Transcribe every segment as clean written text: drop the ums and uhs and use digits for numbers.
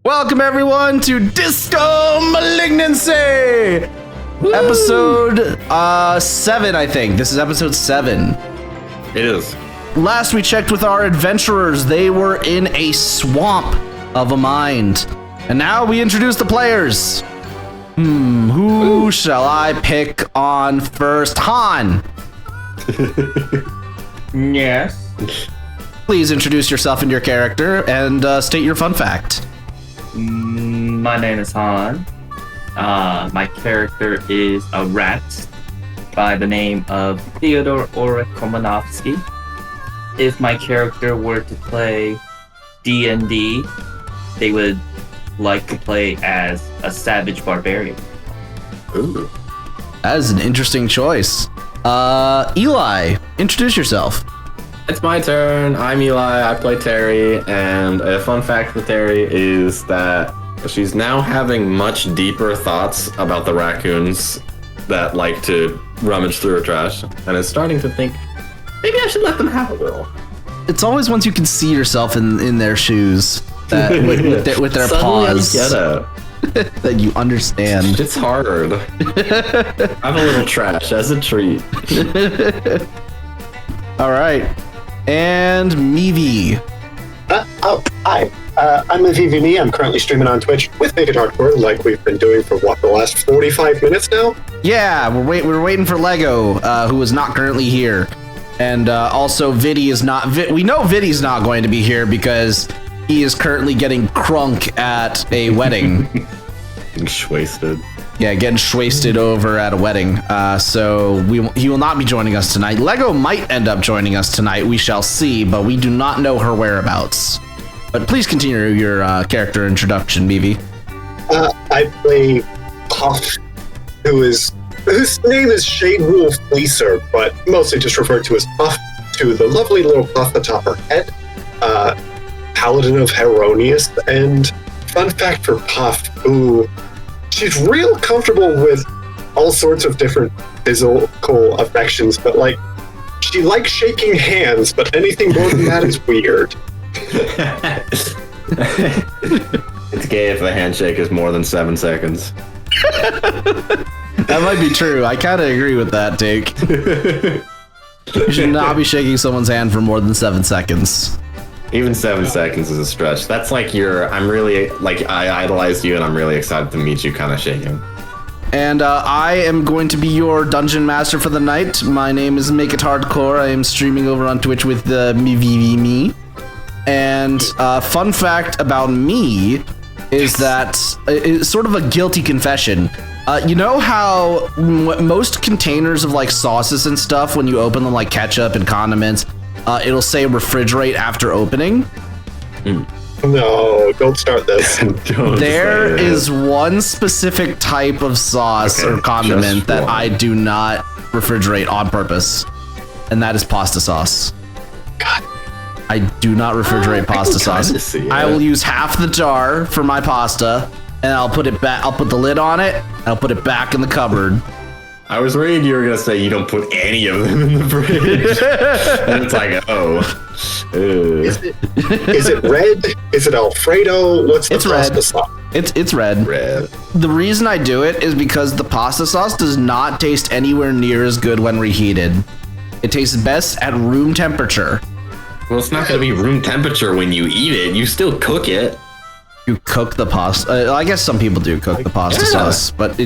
Welcome everyone to Disco Malignancy! Woo! Episode 7, I think. This is episode 7. It is. Last we checked with our adventurers, they were in a swamp of a mind. And now we introduce the players. Who shall I pick on first? Han! Yes. Please introduce yourself and your character and state your fun fact. My name is Han. My character is a rat by the name of Theodore Komanovsky. If my character were to play D&D, they would like to play as a savage barbarian. Ooh. That is an interesting choice. Eli, introduce yourself. It's my turn. I'm Eli. I play Terry. And a fun fact with Terry is that she's now having much deeper thoughts about the raccoons that like to rummage through her trash, and is starting to think, maybe I should let them have a little. It's always once you can see yourself in their shoes, that with their paws, that you understand. It's hard. Have a little trash as a treat. All right. And Mivi. Hi. I'm Mivivime. I'm currently streaming on Twitch with Naked Hardcore, like we've been doing for the last 45 minutes now? Yeah, we're waiting for Lego, who is not currently here. And also Viddy is not, we know Viddy's not going to be here because he is currently getting crunk at a wedding. Getting shwasted. Yeah, getting shwasted over at a wedding. So he will not be joining us tonight. Lego might end up joining us tonight. We shall see, but we do not know her whereabouts. But please continue your character introduction, Mivi. I play Puff, whose name is Shade Rule Fleecer, but mostly just referred to as Puff, to the lovely little puff atop her head. Paladin of Heronius, and fun fact for Puff, who she's real comfortable with all sorts of different physical affections, but like, she likes shaking hands, but anything more than that is weird. It's gay if the handshake is more than 7 seconds. That might be true. I kind of agree with that take. You should not be shaking someone's hand for more than 7 seconds. Even 7 seconds is a stretch. That's like I'm really, like, I idolize you and I'm really excited to meet you kind of shaking. And I am going to be your dungeon master for the night. My name is Make It Hardcore. I am streaming over on Twitch with Mivivime. And fun fact about me is that it's sort of a guilty confession. You know how most containers of like sauces and stuff, when you open them, like ketchup and condiments, it'll say refrigerate after opening? No, don't start this. There is one specific type of sauce or condiment that I do not refrigerate on purpose, and that is pasta sauce. God. I do not refrigerate pasta sauce. I will use half the jar for my pasta, and I'll put it back. I'll put the lid on it, and I'll put it back in the cupboard. I was worried you were gonna say you don't put any of them in the fridge. And it's like, oh. Is it red? Is it Alfredo? What's the pasta sauce? It's red. Red. The reason I do it is because the pasta sauce does not taste anywhere near as good when reheated. It tastes best at room temperature. Well, it's not gonna be room temperature when you eat it. You still cook it. You cook the pasta. I guess some people do cook the pasta sauce, but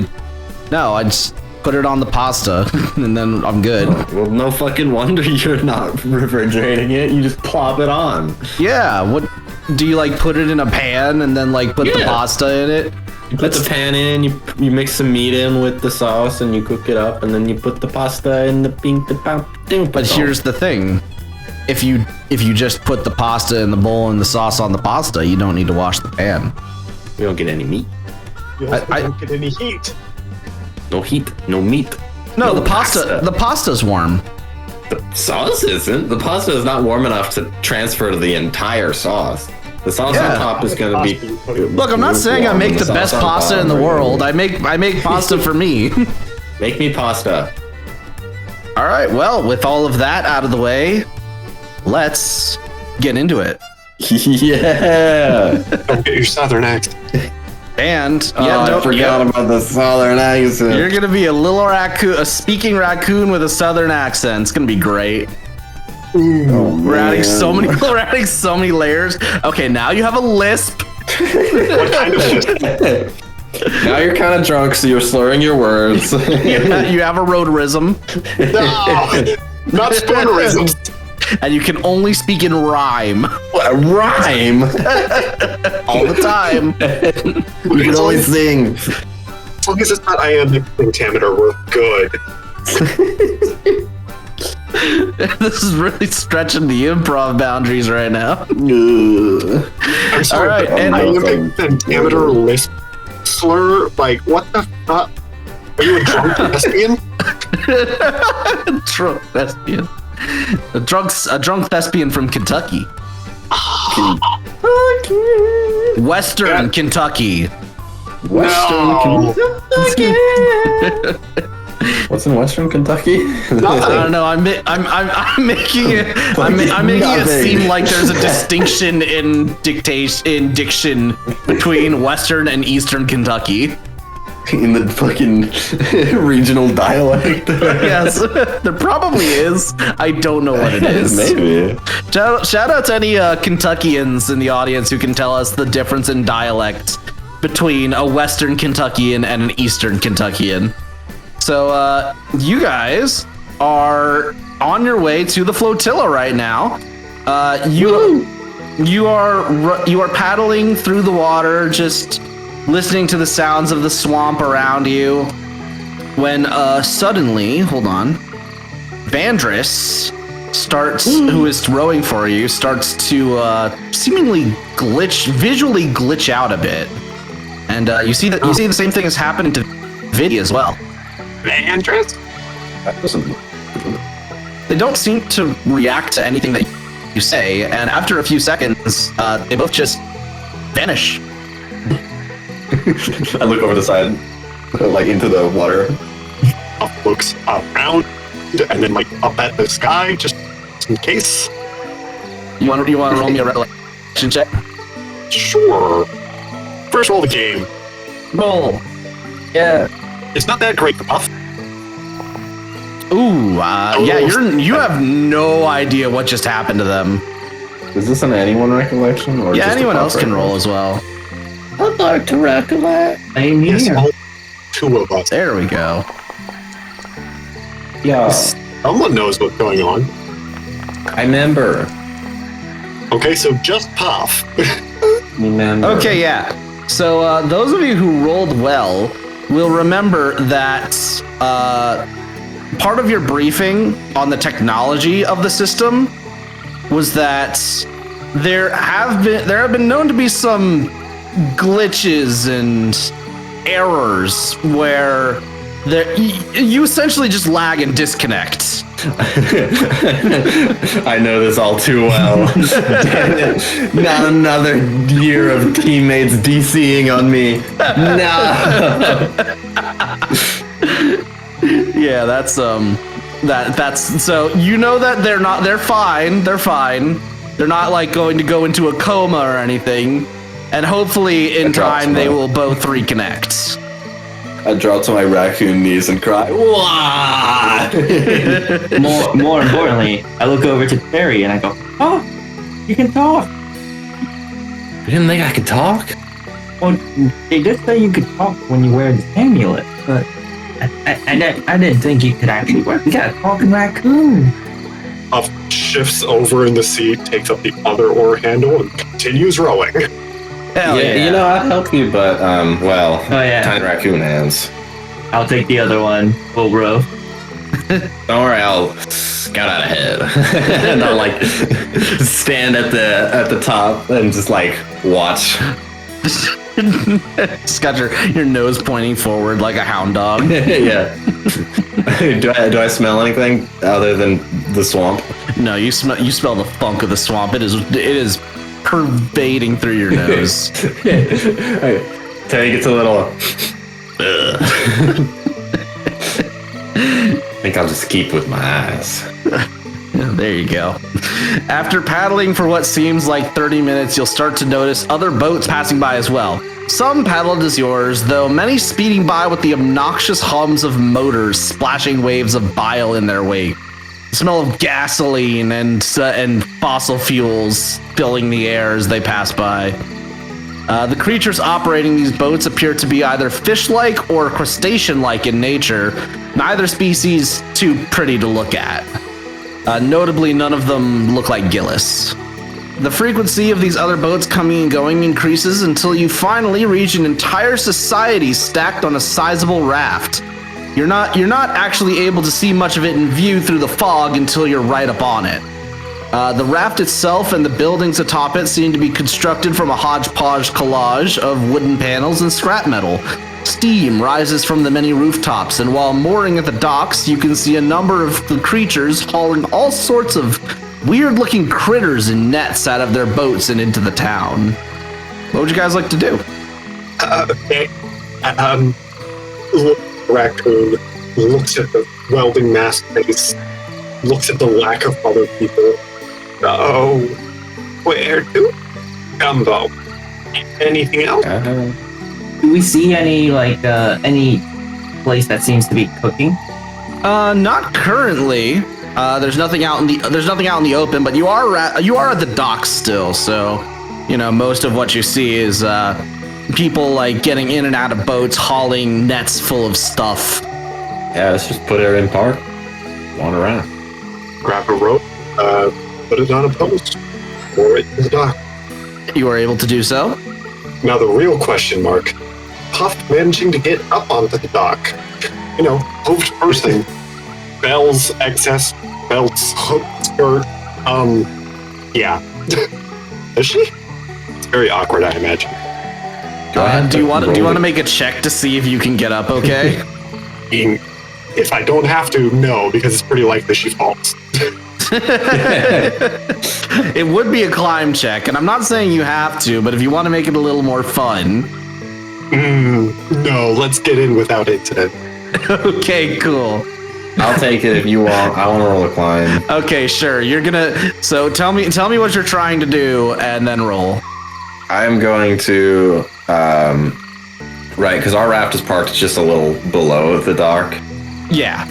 no, I just put it on the pasta and then I'm good. Well, no fucking wonder you're not refrigerating it. You just plop it on. Yeah. What do you like? Put it in a pan and then like put the pasta in it. You put the pan in. You mix some meat in with the sauce and you cook it up, and then you put the pasta in the pink. But here's the thing. If you just put the pasta in the bowl and the sauce on the pasta, you don't need to wash the pan. You don't get any meat. You also don't get any heat. No heat, no meat. No, the pasta's warm. The sauce isn't. The pasta is not warm enough to transfer to the entire sauce. The sauce on top is going to be. Look, I'm not saying I make the best pasta in the world. I make pasta for me. Make me pasta. All right. Well, with all of that out of the way, let's get into it. Yeah. Don't get your southern accent. And I forgot about the southern accent. You're gonna be a little raccoon, a speaking raccoon with a southern accent. It's gonna be great. We're adding so many. We're adding so many layers. Okay, now you have a lisp. What kind of lisp? Now you're kind of drunk, so you're slurring your words. You have a roadrism, No, not spoonerisms. and you can only speak in rhyme Rhyme. all the time. You can only sing. As long as it's not iambic pentameter, we're good. This is really stretching the improv boundaries right now. I'm sorry, All right, but and- iambic pentameter lisp slur, like, what the fuck? Are you a drunk lesbian? Drunk thespian. A drunk thespian from Kentucky. Western Kentucky. No. What's in Western Kentucky? I don't know. I'm making it. I'm making it seem like there's a distinction in diction between Western and Eastern Kentucky. In the fucking regional dialect. Yes, there probably is. I don't know what it is. Maybe. Shout out to any Kentuckians in the audience who can tell us the difference in dialect between a Western Kentuckian and an Eastern Kentuckian. So, you guys are on your way to the flotilla right now. You are paddling through the water, just listening to the sounds of the swamp around you. When suddenly, hold on, Vandris starts, who is rowing for you, starts to seemingly visually glitch out a bit, and you see the same thing is happening to Viddy as well. Andres? They don't seem to react to anything that you say, and after a few seconds, they both just vanish. I look over the side, like into the water. Up looks around and then like up at the sky, just in case. You want to roll me a recollection check? Sure. First roll of the game. Roll. Yeah. It's not that great, Puff. Ooh, yeah, you have no idea what just happened to them. Is this an anyone recollection? Or Yeah, just a anyone Puff else can roll as well. I'd like to recollect. Same Yes, here. all two of us. There we go. Yeah, Someone knows what's going on. I remember. Okay, so just Puff. Remember. Okay, yeah. So those of you who rolled well will remember that part of your briefing on the technology of the system was that there have been known to be some glitches and errors where you essentially just lag and disconnect. I know this all too well. Damn it. Not another year of teammates DCing on me. No. Yeah, that's so you know that they're fine. They're not like going to go into a coma or anything. And hopefully in time they will both reconnect. I drop to my raccoon knees and cry. Wah! More importantly, I look over to Terry and I go, "Oh, you can talk." You didn't think I could talk? Well, they did say you could talk when you wear the amulet, but I didn't think you could actually wear. You got a talking raccoon. Puff shifts over in the seat, takes up the other oar handle, and continues rowing. Hell yeah. You know, I'd help you, but, well, Oh yeah, tiny raccoon hands. I'll take the other one. Full row. Don't worry, I'll scout out ahead. And I'll, like, stand at the top and just, like, watch. Just got your nose pointing forward like a hound dog. Yeah. Do I smell anything other than the swamp? No, you smell the funk of the swamp. It is pervading through your nose. Terry gets a little. I think I'll just keep with my eyes. There you go. After paddling for what seems like 30 minutes, you'll start to notice other boats passing by as well. Some paddled as yours, though many speeding by with the obnoxious hums of motors splashing waves of bile in their wake. The smell of gasoline and fossil fuels filling the air as they pass by. The creatures operating these boats appear to be either fish-like or crustacean-like in nature, neither species too pretty to look at. Notably, none of them look like Gillis. The frequency of these other boats coming and going increases until you finally reach an entire society stacked on a sizable raft. You're not actually able to see much of it in view through the fog until you're right up on it. The raft itself and the buildings atop it seem to be constructed from a hodgepodge collage of wooden panels and scrap metal. Steam rises from the many rooftops, and while mooring at the docks, you can see a number of the creatures hauling all sorts of weird-looking critters in nets out of their boats and into the town. What would you guys like to do? Okay. Raccoon looks at the welding mask face, looks at the lack of other people. Oh, where to? Gumbo. Anything else? Do we see any place that seems to be cooking? Not currently. There's nothing out in the open, but you are at the docks still, so most of what you see is people like getting in and out of boats, hauling nets full of stuff. Yeah, let's just put her in park. Wander around. Grab a rope, put it on a post, or it in the dock. You are able to do so. Now the real question mark: Puff managing to get up onto the dock. Hoofed person, bells, excess, belts, hook, skirt. Yeah. Is she? It's very awkward, I imagine. Do you want to make a check to see if you can get up? Okay. If I don't have to, no, because it's pretty likely she falls. It would be a climb check, and I'm not saying you have to, but if you want to make it a little more fun. No, let's get in without incident. Okay, cool. I'll take it if you want. I want to roll a climb. Okay, sure. So tell me what you're trying to do, and then roll. I am going to, right, because our raft is parked just a little below the dock. Yeah.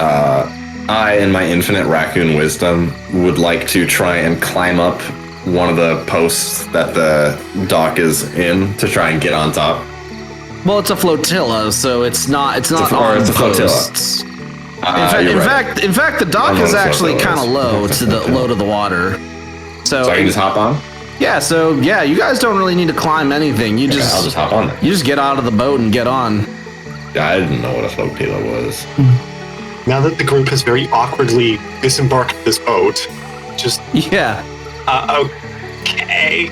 I, in my infinite raccoon wisdom, would like to try and climb up one of the posts that the dock is in to try and get on top. Well, it's a flotilla, so it's not on posts. In fact, the dock is actually kind of low to the water. So I can just hop on? Yeah, you guys don't really need to climb anything. I'll just hop on there. You just get out of the boat and get on. I didn't know what a flotilla was. Now that the group has very awkwardly disembarked this boat, just... Yeah. Okay.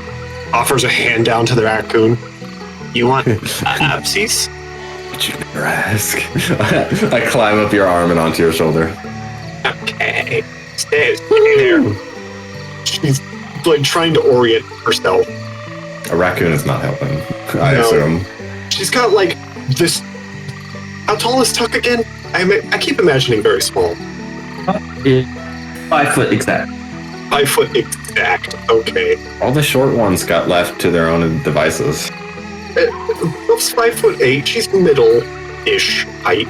Offers a hand down to the raccoon. You want upsies? But you never ask. I climb up your arm and onto your shoulder. Okay. Stay there. She's like trying to orient herself. A raccoon is not helping, I assume. She's got like this... How tall is Tuck again? I keep imagining very small. 5 foot exact. 5 foot exact. Okay. All the short ones got left to their own devices. Puff's 5'8". She's middle-ish height.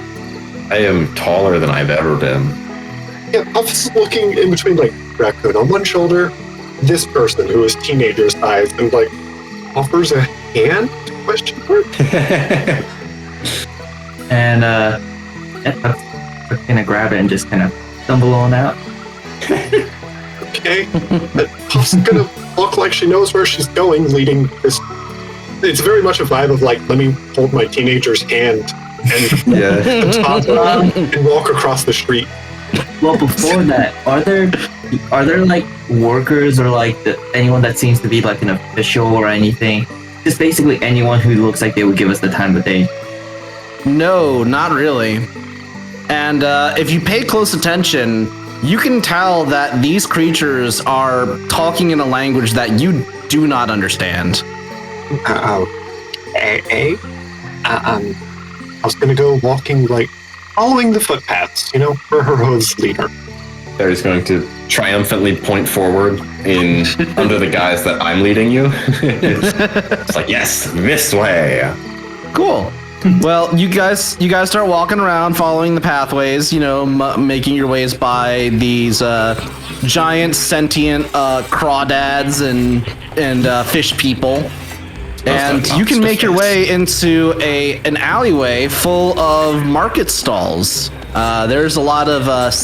I am taller than I've ever been. Yeah, Puff's looking in between like raccoon on one shoulder, this person who is teenager size, and like offers a hand? Question mark. And I'm gonna grab it and just kind of stumble on out. Okay. Puff's gonna look like she knows where she's going, leading this. It's very much a vibe of like, let me hold my teenager's hand and and walk across the street. Well, before that, are there like workers or like anyone that seems to be like an official or anything? Just basically anyone who looks like they would give us the time of day. No, not really. And if you pay close attention, you can tell that these creatures are talking in a language that you do not understand. I was gonna go walking, like, following the footpaths, for her host's leader. Terry's going to triumphantly point forward in under the guise that I'm leading you. It's like, yes, this way. Cool. Well, you guys start walking around, following the pathways. You know, making your ways by these giant sentient crawdads and fish people. And you can make your way into an alleyway full of market stalls. There's a lot of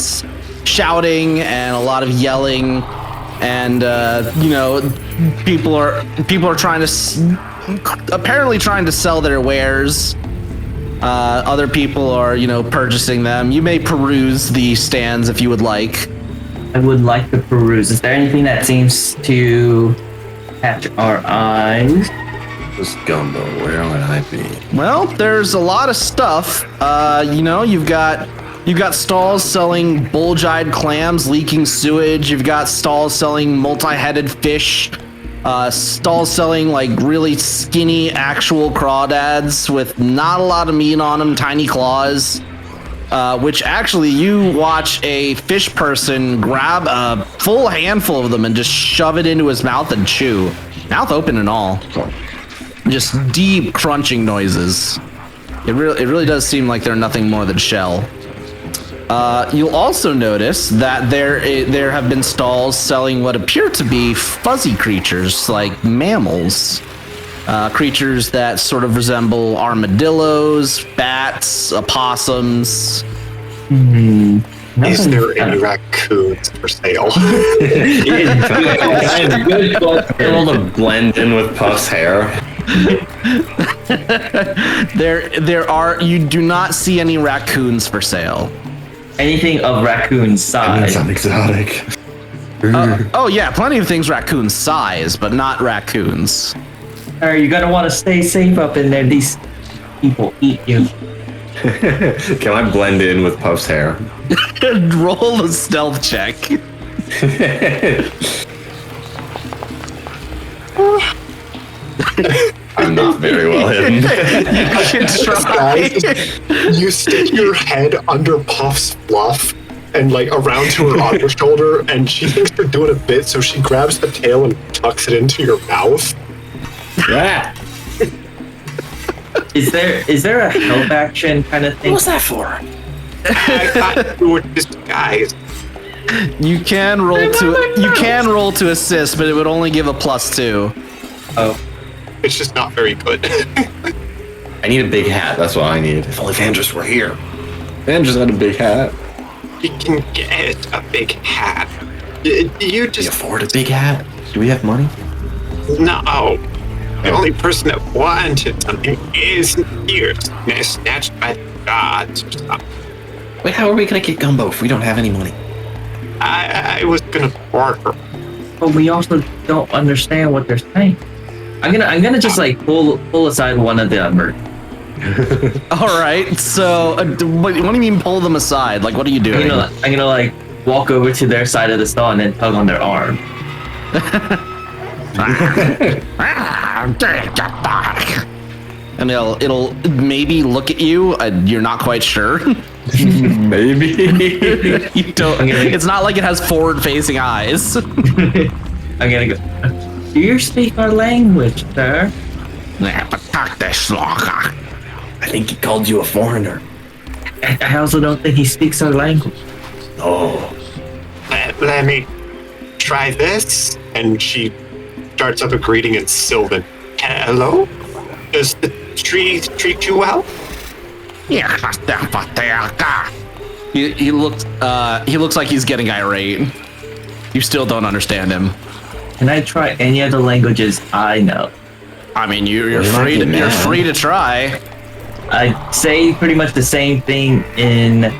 shouting and a lot of yelling, and people are trying to apparently trying to sell their wares. Other people are purchasing them. You may peruse the stands if you would like. I would like to peruse. Is there anything that seems to catch our eyes? This gumbo, where would I be? Well, there's a lot of stuff. You've got stalls selling bulge-eyed clams leaking sewage. You've got stalls selling multi-headed fish. Stalls selling like really skinny actual crawdads with not a lot of meat on them, tiny claws. Which actually you watch a fish person grab a full handful of them and just shove it into his mouth and chew. Mouth open and all. Just deep crunching noises. It really does seem like they're nothing more than shell. You'll also notice that there have been stalls selling what appear to be fuzzy creatures, like mammals. Creatures that sort of resemble armadillos, bats, opossums. Is there any raccoons for sale? Able to blend in with Puff's hair. You do not see any raccoons for sale. Anything of raccoon size? Sound exotic. Oh yeah, plenty of things raccoon size, but not raccoons. Alright, you're gonna want to stay safe up in there. These people eat you. Can I blend in with Puff's hair? Roll a stealth check. I'm not very well hidden. You try. You stick your head under Puff's fluff and like around to her other shoulder, and she thinks you're doing a bit, so she grabs the tail and tucks it into your mouth. Yeah. Is there a help action kind of thing? What's that for? I got you with disguise. You can roll to assist, but it would only give a +2. Oh. It's just not very good. I need a big hat. That's what I need. If only Vandris were here. Vandris had a big hat. You can get a big hat. You Can you just afford a big hat? Do we have money? no. The only person that wanted something isn't here. It's snatched by the gods or something. Wait, how are we gonna get gumbo if we don't have any money? I was gonna barter. But we also don't understand what they're saying. I'm gonna just like pull aside one of them. All right. So, what do you mean pull them aside? Like, what are you doing? I'm gonna like walk over to their side of the stall and then tug on their arm. And it'll maybe look at you. You're not quite sure. Maybe. You don't. It's not like it has forward-facing eyes. I'm gonna go. Do you speak our language, sir? I think he called you a foreigner. I also don't think he speaks our language. Oh. Let me try this. And she starts up a greeting in Sylvan. Hello? Does the tree treat you well? He looks like he's getting irate. You still don't understand him. Can I try any of the languages I know? I mean, you're free to try. I say pretty much the same thing in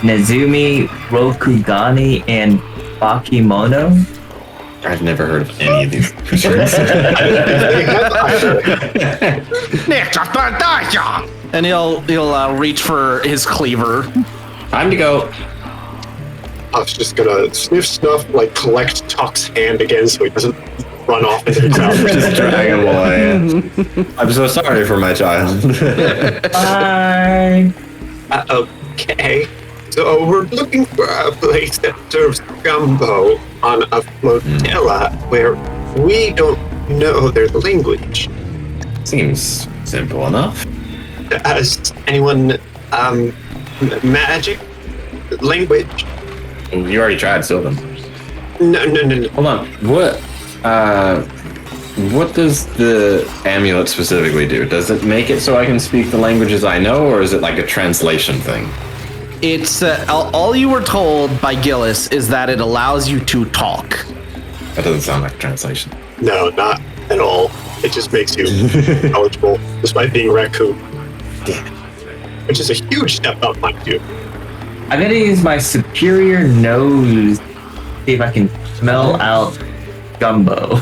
Nezumi, Rokugani, and Bakimono. I've never heard of any of these creatures. And he'll reach for his cleaver. Time to go. I was just gonna snuff, like collect Tuck's hand again so he doesn't run off into the crowd. Just drag him away. I'm so sorry for my child. Bye. Okay. So we're looking for a place that serves gumbo on a flotilla where we don't know their language. Seems simple enough. Has anyone magic language? You already tried Sylvan. No. Hold on. What does the amulet specifically do? Does it make it so I can speak the languages I know, or is it like a translation thing? It's all you were told by Gillis is that it allows you to talk. That doesn't sound like a translation. No, not at all. It just makes you eligible, despite being raccoon. Damn it. Which is a huge step up, mind you. I'm gonna use my superior nose, see if I can smell out gumbo.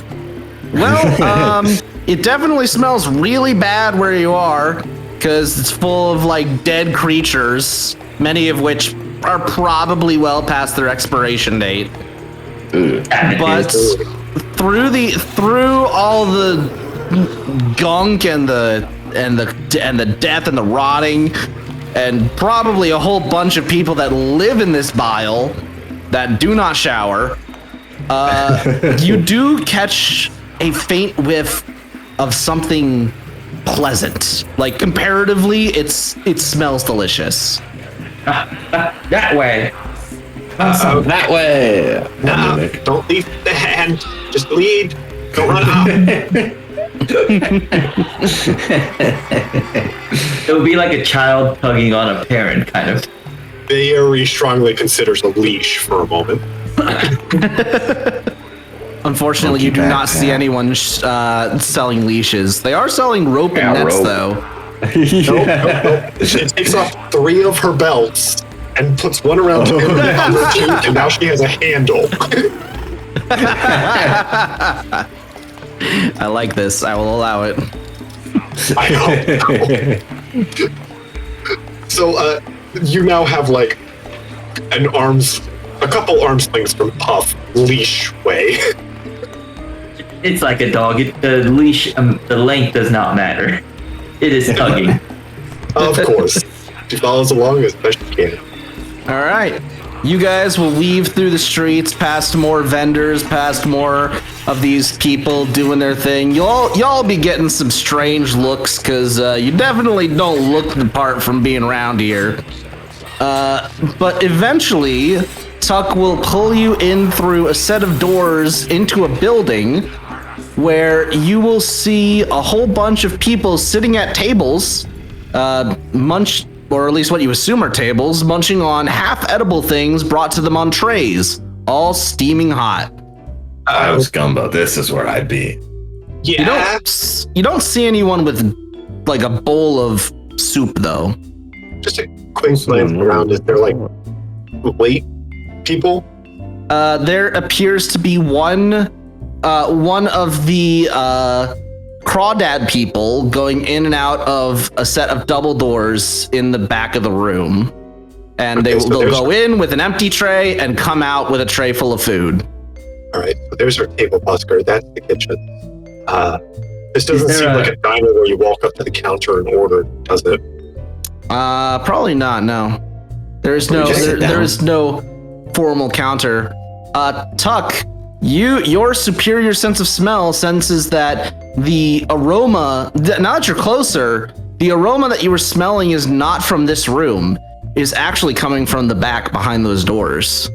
Well, it definitely smells really bad where you are, because it's full of like dead creatures, many of which are probably well past their expiration date. But through all the gunk and the death and the rotting, and probably a whole bunch of people that live in this bile that do not shower, you do catch a faint whiff of something pleasant. Like comparatively, it smells delicious. That way. That way. No, don't leave the hand. Just lead. Don't run out. It would be like a child tugging on a parent, kind of. Very strongly considers a leash for a moment. Unfortunately, you do not see anyone selling leashes. They are selling rope and nets, though. Nope. She takes off 3 of her belts and puts one around her and now she has a handle. I like this. I will allow it. I hope. So, you now have like a couple arms lengths from Puff leash way. It's like a dog. The leash, the length does not matter. It is tugging. Of course. She follows along as best she can. All right. You guys will weave through the streets, past more vendors, past more of these people doing their thing. Y'all be getting some strange looks because you definitely don't look the part from being around here. But eventually, Tuck will pull you in through a set of doors into a building where you will see a whole bunch of people sitting at tables, or at least what you assume are tables, munching on half-edible things brought to them on trays, all steaming hot. I was gumbo. This is where I'd be. Yeah. You don't see anyone with like a bowl of soup, though. Just a quick glance around. Is there like wait people? There appears to be one of the crawdad people going in and out of a set of double doors in the back of the room, and they'll go in with an empty tray and come out with a tray full of food. All right, so there's our table busker. That's the kitchen. This doesn't seem like a diner where you walk up to the counter and order, does it? Probably not. No, there is no formal counter. Tuck, your superior sense of smell senses that the aroma, now that you're closer, the aroma that you were smelling is not from this room, is actually coming from the back behind those doors.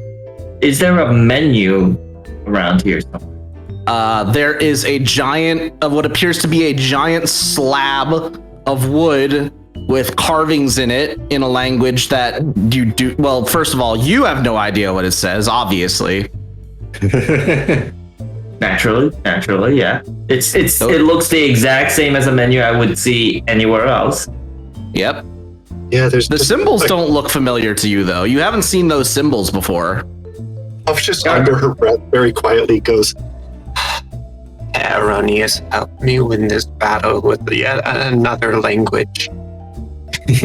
Is there a menu around here somewhere? There is what appears to be a giant slab of wood with carvings in it in a language that you do. Well, first of all, you have no idea what it says, obviously. Naturally, yeah. It looks the exact same as a menu I would see anywhere else. Yep. Yeah, the symbols don't look familiar to you, though. You haven't seen those symbols before. Puff just under her breath very quietly goes, Erroneous, help me win this battle with yet another language. Is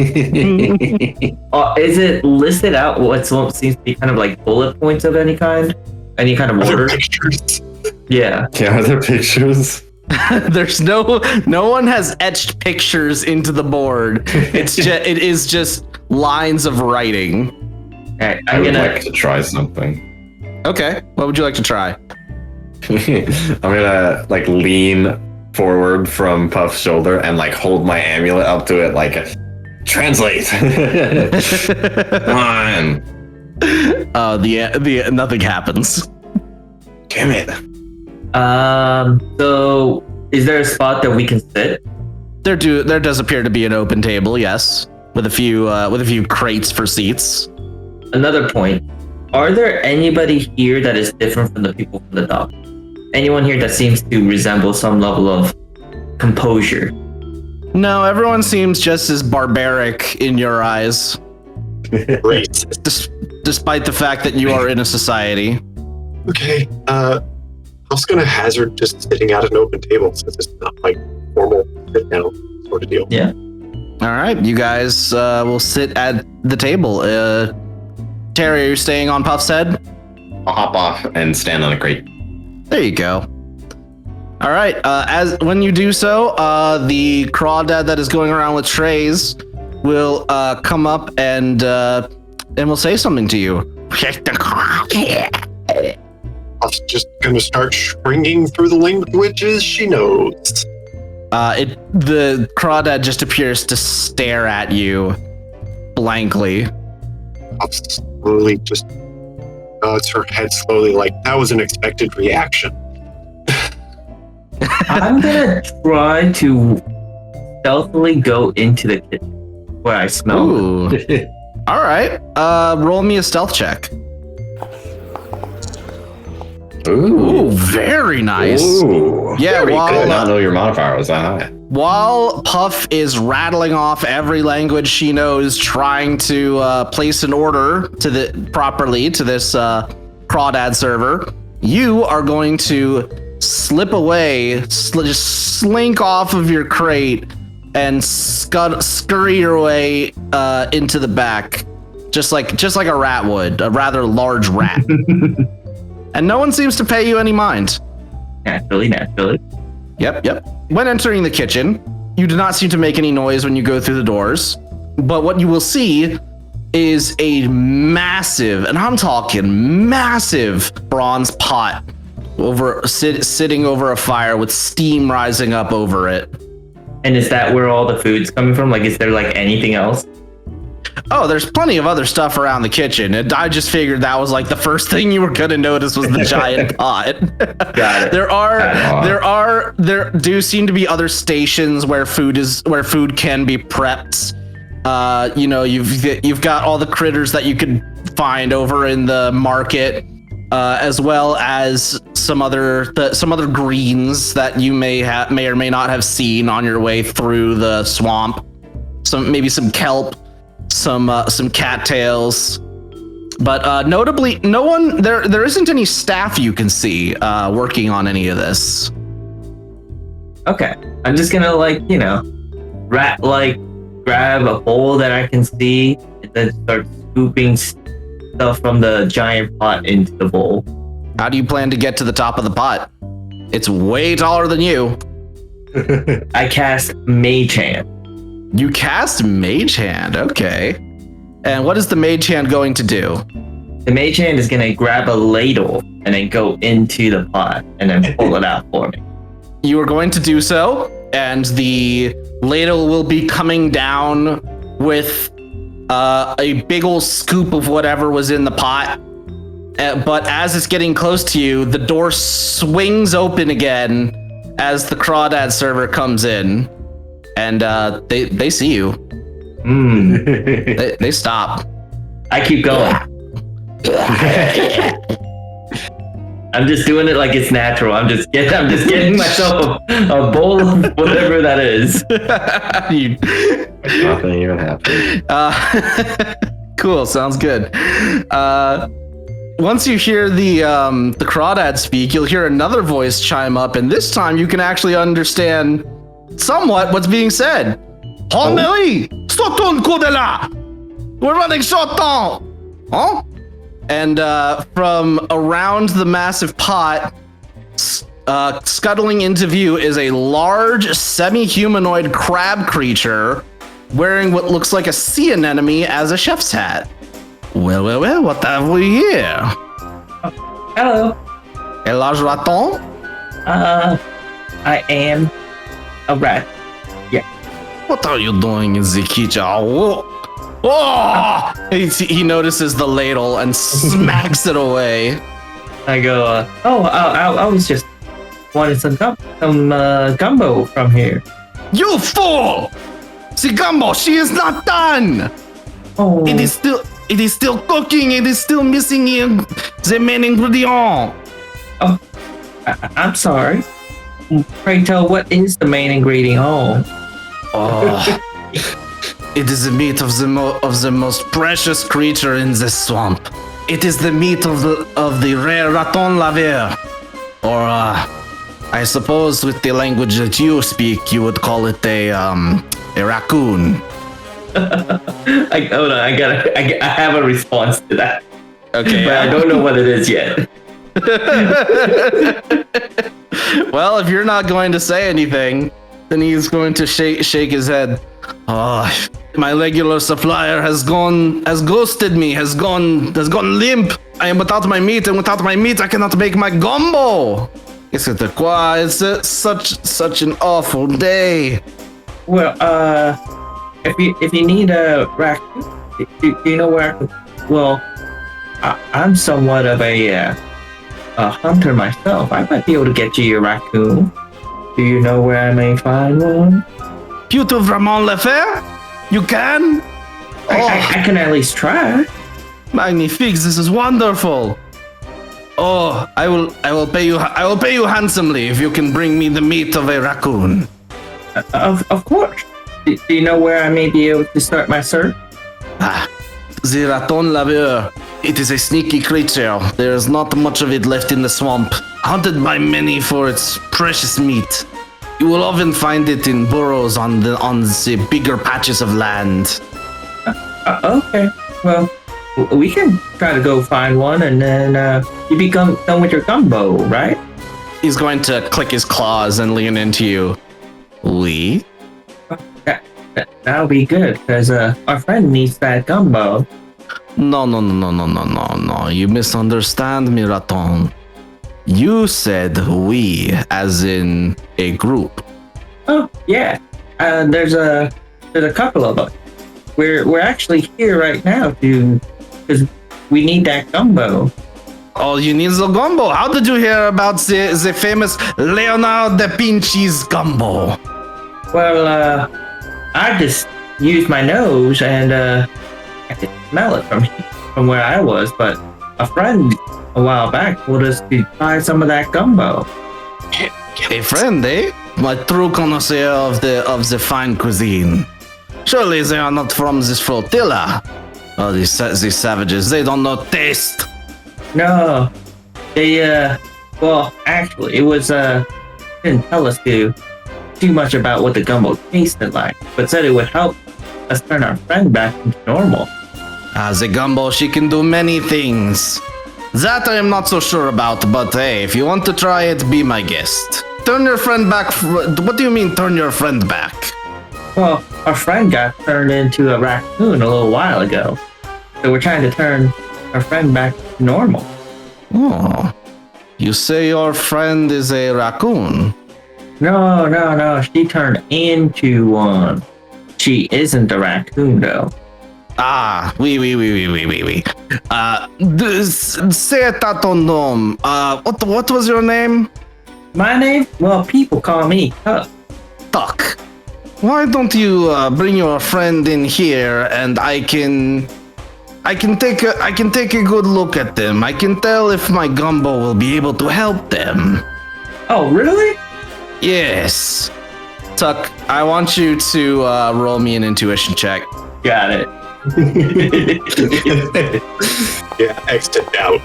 it listed out what seems to be kind of like bullet points of any kind? Any kind of order? Pictures. Yeah. Yeah, are there pictures? There's no one has etched pictures into the board. It is just lines of writing. Alright, I I'm would gonna. like to try something. Okay, what would you like to try? I'm gonna like lean forward from Puff's shoulder and like hold my amulet up to it, like translate. Come on. The nothing happens. Damn it. So is there a spot that we can sit? There does appear to be an open table, yes, with a few crates for seats. Another point. Are there anybody here that is different from the people from the dock? Anyone here that seems to resemble some level of composure? No, everyone seems just as barbaric in your eyes, Great. despite the fact that you are in a society. Okay. I was gonna hazard just sitting at an open table since it's not like formal sit down sort of deal. Yeah. All right, you guys will sit at the table. Terry, are you staying on Puff's head? I'll hop off and stand on a crate. There you go. All right. As when you do so, the crawdad that is going around with trays will come up and will say something to you. I was just gonna start shrinking through the languages she knows. The crawdad just appears to stare at you blankly. I'll slowly just nods her head slowly, like that was an expected reaction. I'm gonna try to stealthily go into the kitchen where I smell. Ooh. All right. Roll me a stealth check. Ooh, very nice. Ooh. Yeah, I did while not know your modifier was that high. while Puff is rattling off every language she knows, trying to place an order to properly to this crawdad server, you are going to slip away, just slink off of your crate, and scurry your way into the back, just like a rat would, a rather large rat. And no one seems to pay you any mind. Naturally. Yep. When entering the kitchen, you do not seem to make any noise when you go through the doors. But what you will see is a massive, and I'm talking massive, bronze pot sitting over a fire with steam rising up over it. And is that where all the food's coming from? Like, is there like anything else? Oh, there's plenty of other stuff around the kitchen, and I just figured that was like the first thing you were gonna notice was the giant pot. Got it. There do seem to be other stations where food can be prepped. You've got all the critters that you could find over in the market, as well as some other greens that you may or may not have seen on your way through the swamp. Maybe some kelp. Some cattails, but notably, there isn't any staff you can see working on any of this. Okay, I'm just gonna grab a bowl that I can see and then start scooping stuff from the giant pot into the bowl. How do you plan to get to the top of the pot? It's way taller than you. I cast Mage Hand. You cast Mage Hand, okay. And what is the Mage Hand going to do? The Mage Hand is gonna grab a ladle and then go into the pot and then pull it out for me. You are going to do so, and the ladle will be coming down with a big ol' scoop of whatever was in the pot. But as it's getting close to you, the door swings open again as the crawdad server comes in. And they see you. They stop. I keep going. I'm just doing it like it's natural. I'm just getting myself a bowl of whatever that is. Nothing even happened. Cool. Sounds good. Once you hear the crawdad speak, you'll hear another voice chime up, and this time you can actually understand somewhat what's being said. We're running short on. Huh? And from around the massive pot, scuttling into view is a large semi-humanoid crab creature wearing what looks like a sea anemone as a chef's hat. Well, what have we here? Hello. A large raton? I am a rat. What are you doing in the kitchen? He notices the ladle and smacks it away. I go, I was just wanting some gumbo from here. You fool! The gumbo, she is not done! Oh, It is still cooking, it is still missing the main ingredient. I'm sorry. Pray tell, what is the main ingredient? Oh, it is the meat of the most precious creature in the swamp. It is the meat of the rare raton laveur, or I suppose with the language that you speak, you would call it a raccoon. Hold on, I have a response to that. Okay, But I don't know what it is yet. Well, if you're not going to say anything, then he's going to shake his head. Oh, my regular supplier has ghosted me, has gone limp. I am without my meat, and without my meat, I cannot make my gumbo. It's such an awful day. Well, if you need a raccoon, do you know where? Well, I'm somewhat of a hunter myself. I might be able to get you a raccoon. Do you know where I may find one? You to Vraiment Lefer? You can? I can at least try. Magnifique! This is wonderful. Oh, I will pay you. I will pay you handsomely if you can bring me the meat of a raccoon. Of course. Do you know where I may be able to start my search? The raton laveur. It is a sneaky creature. There is not much of it left in the swamp. Hunted by many for its precious meat. You will often find it in burrows on the bigger patches of land. Okay. Well, we can try to go find one, and then you become done with your gumbo, right? He's going to click his claws and lean into you. We? That'll be good, because our friend needs that gumbo. No. You misunderstand me, Raton. You said we, as in a group. Oh, yeah. There's a couple of us. We're actually here right now because we need that gumbo. Oh, you need the gumbo? How did you hear about the famous Leonardo da Vinci's gumbo? Well, I just used my nose and I could smell it from where I was, but a friend a while back told us to try some of that gumbo. A friend, eh? My true connoisseur of the fine cuisine. Surely they are not from this flotilla. Oh, these savages, they don't know taste. No, they well, actually, it was didn't tell us too much about what the gumbo tasted like, but said it would help us turn our friend back into normal. The gumbo, she can do many things. That I am not so sure about, but hey, if you want to try it, be my guest. Turn your friend back. What do you mean, turn your friend back? Well, our friend got turned into a raccoon a little while ago, so we're trying to turn our friend back to normal. Oh, you say your friend is a raccoon? No, she turned into one. She isn't a raccoon, though. Ah, oui. Say ta ton nom. What was your name? My name? Well, people call me Tuck. Tuck. Why don't you bring your friend in here and I can take a good look at them. I can tell if my gumbo will be able to help them. Oh, really? Yes. Tuck, I want you to roll me an intuition check. Got it. Yeah, X to doubt.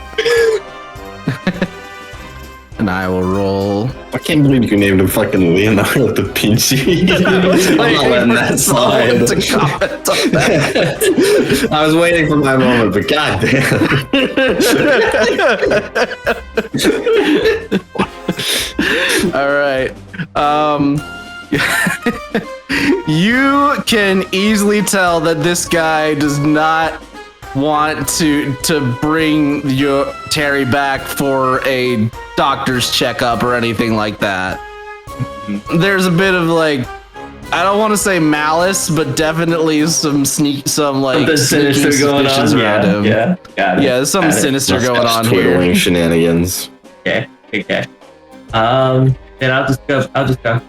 And I will roll. I can't believe you named him fucking Leonardo da Vinci. I'm not letting that slide. To comment on that. I was waiting for my moment, but goddamn. All right. You can easily tell that this guy does not want to bring your Terry back for a doctor's checkup or anything like that. There's a bit of like, I don't want to say malice, but definitely some Something sinister going on. around him. Yeah, got it. Yeah, there's something sinister going on Twiddling here. shenanigans. Okay. Then I'll just go.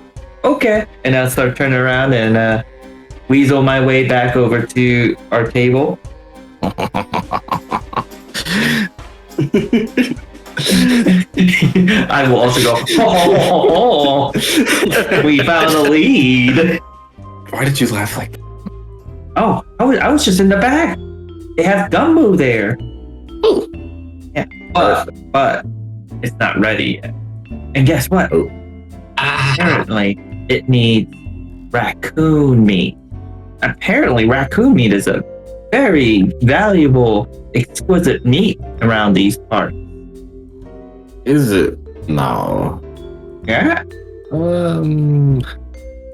Okay, and I'll start turning around and weasel my way back over to our table. I will also go. We found a lead. Why did you laugh like that? Oh, I was just in the back. They have gumbo there. Oh. Yeah, but it's not ready yet. And guess what? Oh. Apparently, it needs raccoon meat. Apparently, raccoon meat is a very valuable, exquisite meat around these parts. Is it? No. Yeah.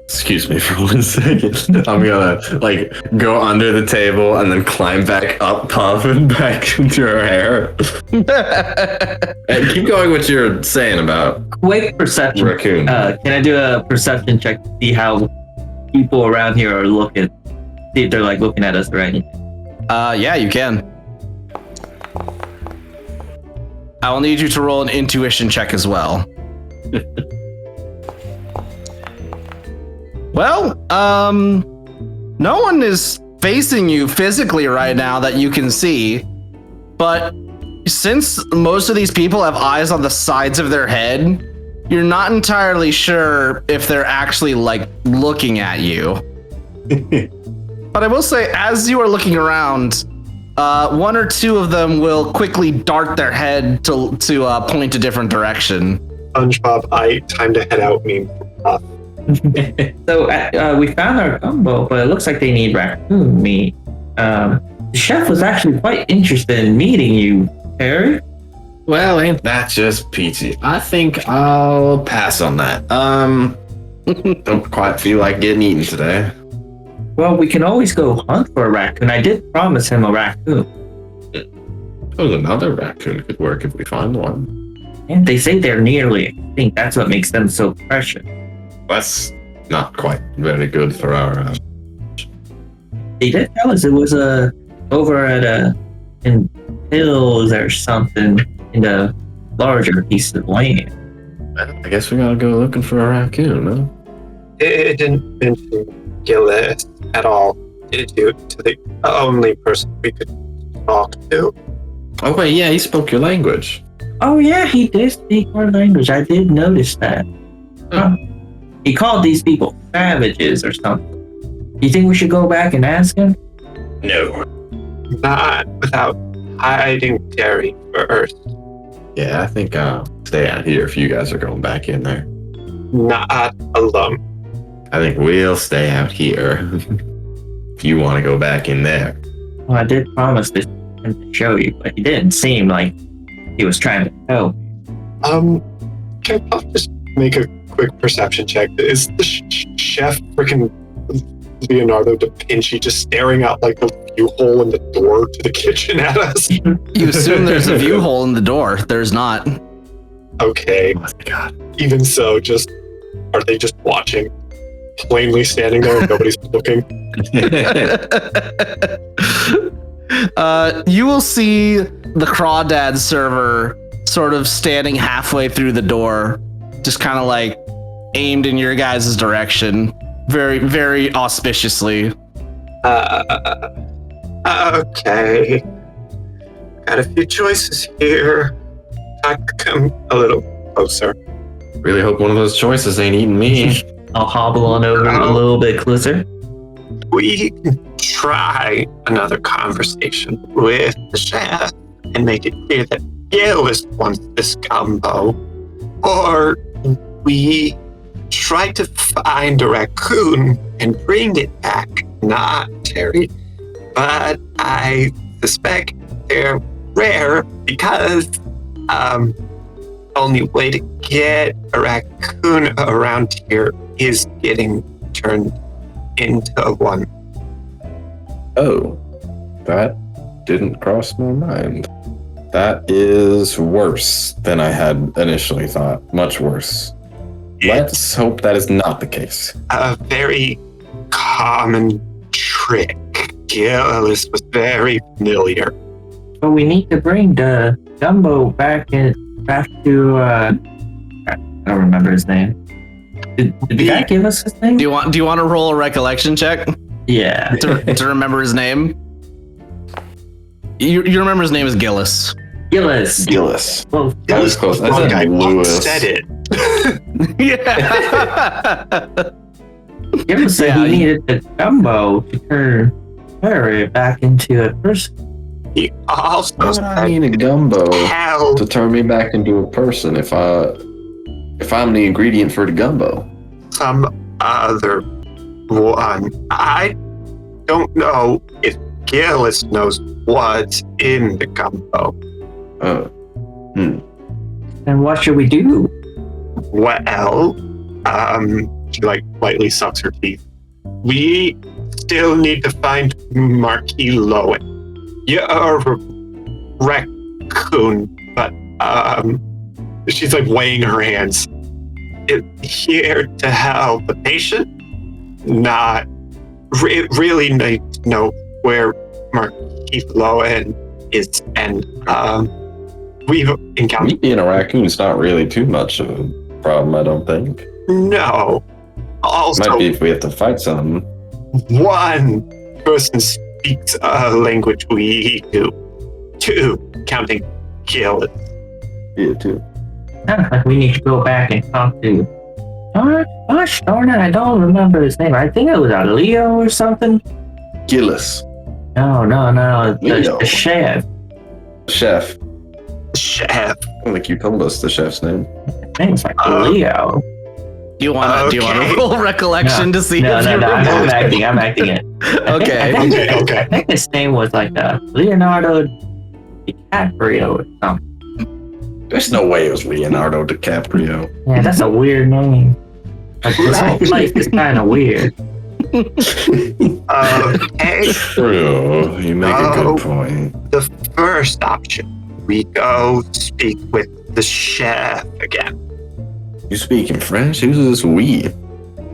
Excuse me for 1 second. I'm gonna like go under the table and then climb back up, puffing back into her hair. And keep going what you're saying about Quick perception. raccoon. Can I do a perception check to see how people around here are looking? See if they're like looking at us or anything. Yeah, you can. I will need you to roll an intuition check as well. Well, no one is facing you physically right now that you can see, but since most of these people have eyes on the sides of their head, you're not entirely sure if they're actually like looking at you. But I will say, as you are looking around, one or two of them will quickly dart their head to point a different direction. SpongeBob, time to head out. So we found our gumbo, but it looks like they need raccoon meat. The chef was actually quite interested in meeting you, Harry. Well, ain't that just peachy? I think I'll pass on that. Don't quite feel like getting eaten today. Well, we can always go hunt for a raccoon. I did promise him a raccoon. Oh, another raccoon could work if we find one. And they say they're nearly extinct. That's what makes them so precious. That's not quite very good for our. They did tell us it was over at in hills or something in a larger piece of land. I guess we gotta go looking for a raccoon, huh? It didn't mention Gillis at all, did you? To the only person we could talk to. Oh wait, yeah, he spoke your language. Oh yeah, he did speak our language. I did notice that. Huh. He called these people savages or something. You think we should go back and ask him? No. Not without hiding Terry first. Yeah, I think I'll stay out here if you guys are going back in there. Not alone. I think we'll stay out here if you want to go back in there. Well, I did promise him to show you, but he didn't seem like he was trying to help. Can I just make a quick perception check? Is the chef freaking Leonardo da Vinci just staring out like a view hole in the door to the kitchen at us? You assume there's a view hole in the door. There's not. Okay. Oh my god. Even so, are they just watching? Plainly standing there and nobody's looking? You will see the Crawdad server sort of standing halfway through the door, just kind of like aimed in your guys' direction, very, very auspiciously. Okay. Got a few choices here. I could come a little closer. Really hope one of those choices ain't eating me. I'll hobble on over a little bit closer. We can try another conversation with the chef and make it clear that Gillis wants this combo. Or we try to find a raccoon and bring it back. Not Terry, but I suspect they're rare because only way to get a raccoon around here is getting turned into one. Oh, that didn't cross my mind. That is worse than I had initially thought. Much worse. Let's hope that is not the case. A very common trick. Gillis was very familiar. But we need to bring the Gumbo back to I don't remember his name. Did the guy give us his name? Do you want to roll a recollection check Yeah. to remember his name? You remember his name is Gillis. Gillis. Gillis. Well, That was close. I Wrong said guy Lewis. said it. Yeah. Gillis said Yeah, he needed the Gumbo to turn Terry back into a person. He also Why would said I need a gumbo hell to turn me back into a person if I'm the ingredient for the gumbo? some other one. I don't know if Gillis knows what's in the gumbo. Then what should we do? Well, she lightly sucks her teeth. We still need to find Marquis Lowen. You're a raccoon, but she's weighing her hands. Here to help the patient, not really need to know where Marquis Lowen is, and we've encountered. Me being a raccoon's not really too much of a problem, I don't think. No. Also, Might be if we have to fight something. one person speaks a language we do. Two, counting Gillis. Yeah, too. Sounds like we need to go back and talk to. Gosh darn it, I don't remember his name. I think it was a Leo or something. Gillis. No. Leo. The chef. Chef. Chef. I don't think you told us the chef's name. I think it's Leo. Do you want to Okay. roll recollection to see No, if you I'm remember? acting it. Okay. Okay. I think his name was Leonardo DiCaprio or something. There's no way it was Leonardo DiCaprio. Yeah, that's a weird name. This whole place is kind of weird. Okay. True. You make a good point. The first option, we go speak with the chef again. You speak in French? Who's this we?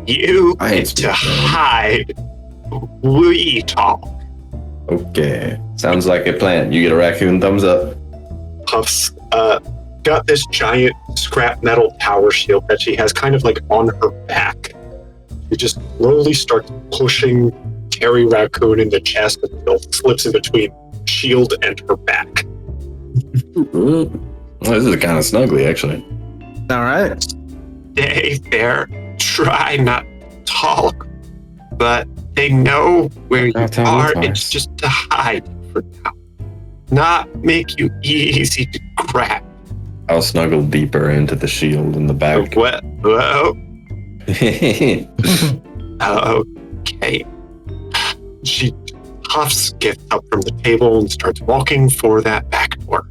You I ain't get to speak French. hide. We talk. Okay. Sounds like a plan. You get a raccoon thumbs up. Puffs got this giant scrap metal power shield that she has kind of on her back. She just slowly starts pushing Terry Raccoon in the chest until it slips in between shield and her back. Well, this is kind of snuggly, actually. All right. Stay there. Try not to talk, but they know where you Not tell me are. twice. It's just to hide for now, not make you easy to grab. I'll snuggle deeper into the shield in the back. Well, okay. She huffs, gets up from the table, and starts walking for that back door.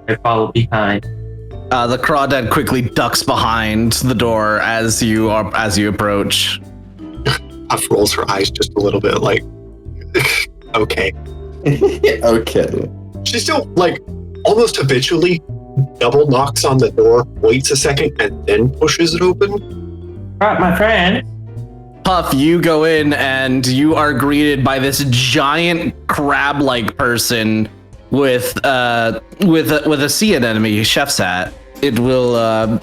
I follow behind. The crawdad quickly ducks behind the door as you approach. Huff rolls her eyes just a little bit, okay. Okay. She still, almost habitually double knocks on the door, waits a second, and then pushes it open. Right, my friend. Puff, you go in and you are greeted by this giant crab-like person with a sea anemone chef's hat. It will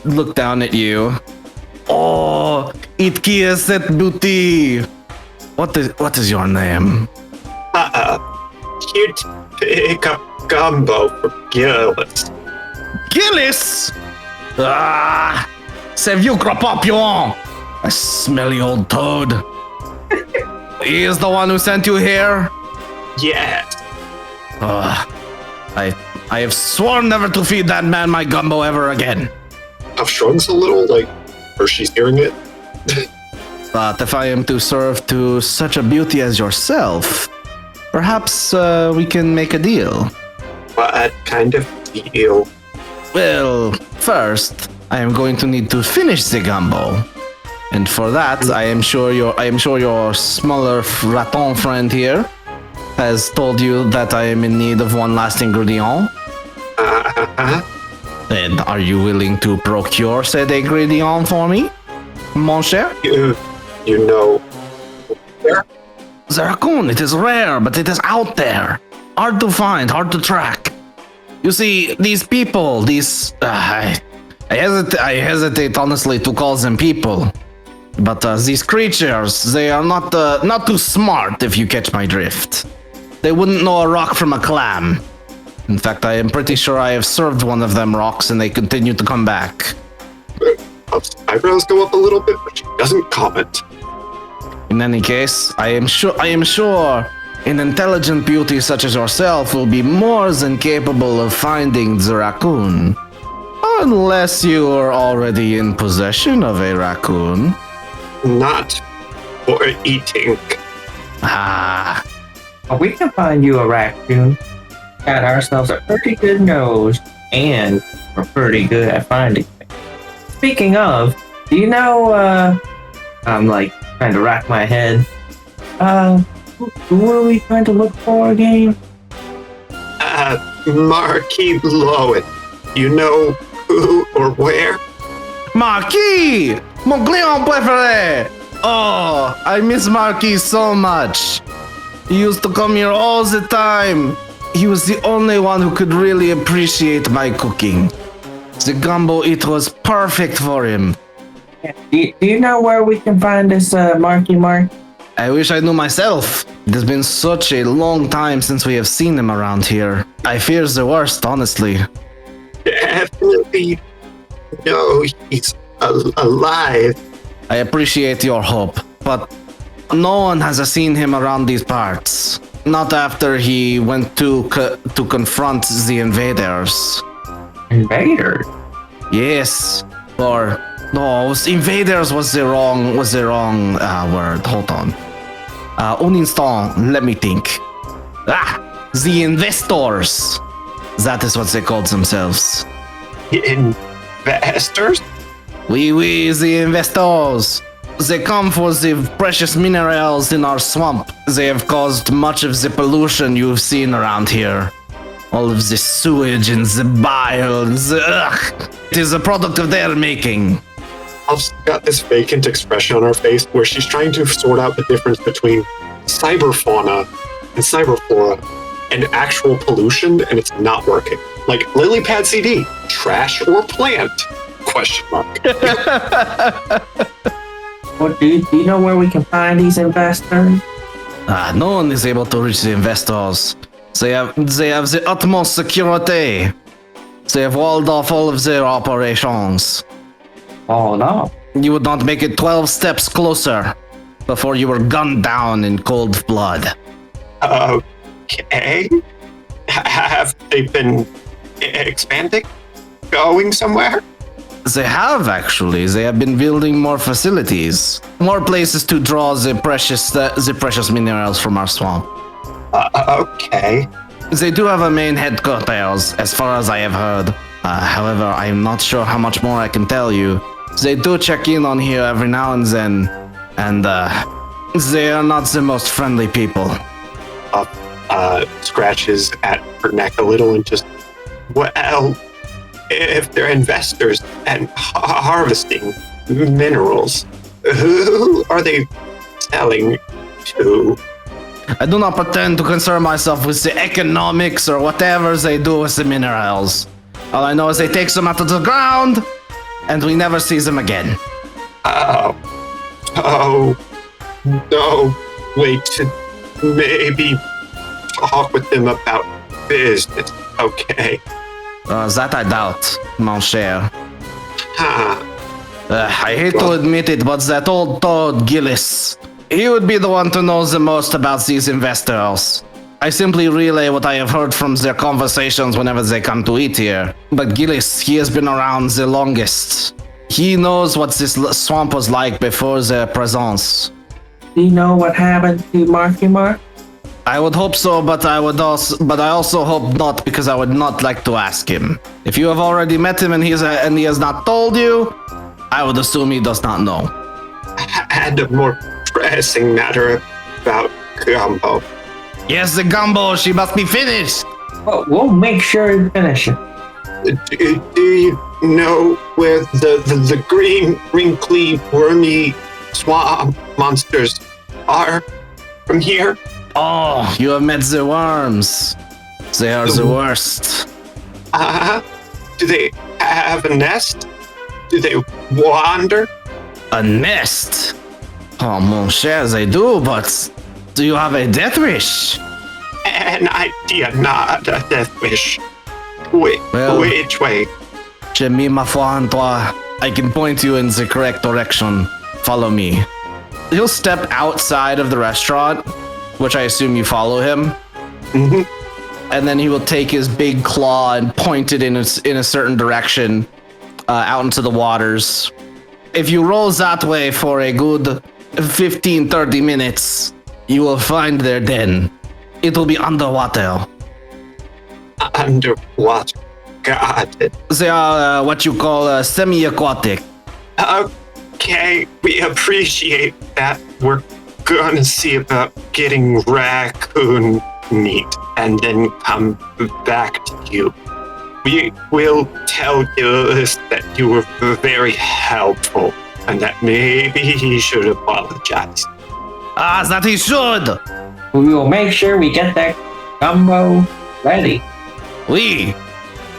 look down at you. Oh, it kaydeesud beauty. What is your name? Here to pick up gumbo for Gillis. Gillis! Ah! C'est vieux gros papillon! I smell you, old toad. He is the one who sent you here? Yes. I have sworn never to feed that man my gumbo ever again. Huff shrugs a little, or she's hearing it. But if I am to serve to such a beauty as yourself, perhaps we can make a deal. What kind of deal? Well, first, I am going to need to finish the gumbo. And for that, I am sure your smaller raton friend here has told you that I am in need of one last ingredient. And are you willing to procure said ingredient for me, mon cher? You know where? The raccoon, it is rare, but it is out there. Hard to find, hard to track. You see, these people, I hesitate honestly to call them people. But these creatures, they are not too smart, if you catch my drift. They wouldn't know a rock from a clam. In fact, I am pretty sure I have served one of them rocks and they continue to come back. Eyebrows go up a little bit, but she doesn't comment. In any case, I am sure an intelligent beauty such as yourself will be more than capable of finding the raccoon. Unless you are already in possession of a raccoon. Not for eating. Ah, We can find you a raccoon. Got ourselves a pretty good nose, and we're pretty good at finding things. Speaking of, do you know, I'm like trying to rack my head. Who are we trying to look for again? Marquis Lowen. You know who or where? Marquis! Mon client préféré! Oh, I miss Marquis so much. He used to come here all the time. He was the only one who could really appreciate my cooking. The gumbo, it was perfect for him. Do you know where we can find this Marky Mark? I wish I knew myself. It has been such a long time since we have seen him around here. I fear the worst, honestly. Definitely know he's alive. I appreciate your hope, but no one has seen him around these parts. Not after he went to confront the invaders. Invaders? Yes, or no, invaders was the wrong word. Hold on. Un instant, let me think. The investors. That is what they called themselves. Investors? Oui, the investors. They come for the precious minerals in our swamp. They have caused much of the pollution you've seen around here. All of the sewage and the bile and it is a product of their making. Elf's got this vacant expression on her face where she's trying to sort out the difference between cyberfauna and cyberflora and actual pollution, and it's not working. Like lily pad CD, trash or plant? Question mark. Well, do you know where we can find these investors? No one is able to reach the investors. They have the utmost security. They have walled off all of their operations. Oh no. You would not make it 12 steps closer before you were gunned down in cold blood. Okay. Have they been expanding? Going somewhere? They have, actually. They have been building more facilities. More places to draw the precious minerals from our swamp. Okay. They do have a main headquarters, as far as I have heard. However, I am not sure how much more I can tell you. They do check in on here every now and then, and they are not the most friendly people. Scratches at her neck a little and just, well, if they're investors and harvesting minerals, who are they selling to? I do not pretend to concern myself with the economics or whatever they do with the minerals. All I know is they take them out of the ground, and we never see them again. Oh, no, wait to maybe talk with them about business, okay? That I doubt, mon cher. Huh. I hate to admit it, but that old toad Gillis, he would be the one to know the most about these investors. I simply relay what I have heard from their conversations whenever they come to eat here. But Gillis, he has been around the longest. He knows what this swamp was like before their presence. Do you know what happened to Marky Mark? I would hope so, but I also hope not, because I would not like to ask him. If you have already met him and he has not told you, I would assume he does not know. And a more pressing matter about Gumbo. Yes, the gumbo, she must be finished. Well, we'll make sure you finish it. Do you know where the green, wrinkly, wormy swamp monsters are from here? Oh, you have met the worms. They are the worst. Do they have a nest? Do they wander? A nest? Oh, mon cher, they do, but do you have a death wish? An idea, not a death wish. Well- Which way? J'ai mis ma foi en toi. I can point you in the correct direction. Follow me. He'll step outside of the restaurant, which I assume you follow him. Mm-hmm. And then he will take his big claw and point it in a certain direction out into the waters. If you roll that way for a good 15-30 minutes, you will find their den. It will be underwater. Underwater. Got it. They are what you call semi-aquatic. Okay, we appreciate that. We're gonna see about getting raccoon meat and then come back to you. We will tell Gillis that you were very helpful and that maybe he should apologize. Ah, that he should! We will make sure we get that gumbo ready. Oui.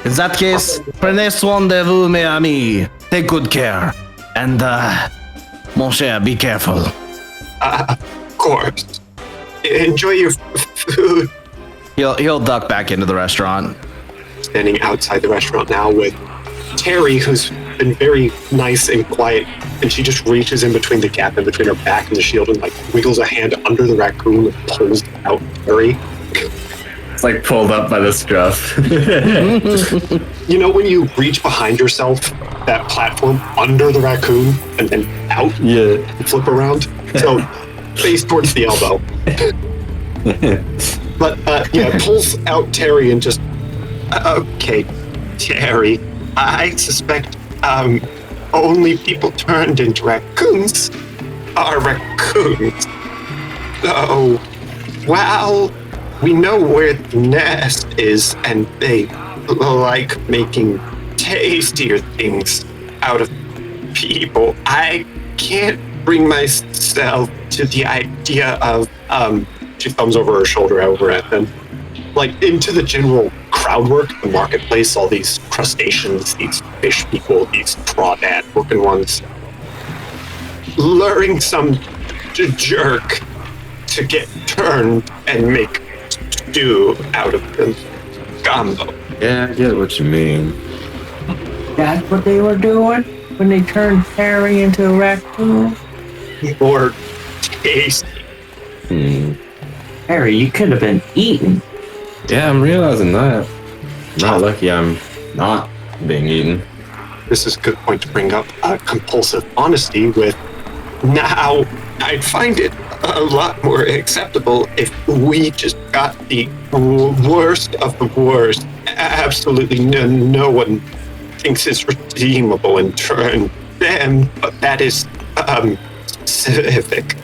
In that case, prenez soin de vous, mes amis. Take good care. And, mon cher, be careful. Of course. Enjoy your food. He'll duck back into the restaurant. Standing outside the restaurant now with Terry, who's been very nice and quiet, and she just reaches in between the gap in between her back and the shield and like wiggles a hand under the raccoon and pulls out Terry. It's like pulled up by the scruff. You know when you reach behind yourself, that platform under the raccoon and then out? Yeah. And flip around? So face towards the elbow. But yeah, pulls out Terry and just okay, Terry, I suspect only people turned into raccoons are raccoons. So, well, we know where the nest is, and they like making tastier things out of people. I can't bring myself to the idea of, she thumbs over her shoulder over at them, like into the general crowd work, the marketplace, all these crustaceans, these fish people, these crawdad looking ones, luring some jerk to get turned and make stew out of the gumbo. Yeah, I get what you mean. That's what they were doing when they turned Terry into a raccoon? More tasty. Terry, you could have been eaten. Yeah, I'm realizing that. Not lucky I'm not being eaten. This is a good point to bring up compulsive honesty with. Now, I'd find it a lot more acceptable if we just got the worst of the worst. Absolutely no one thinks it's redeemable and turn them, but that is specific.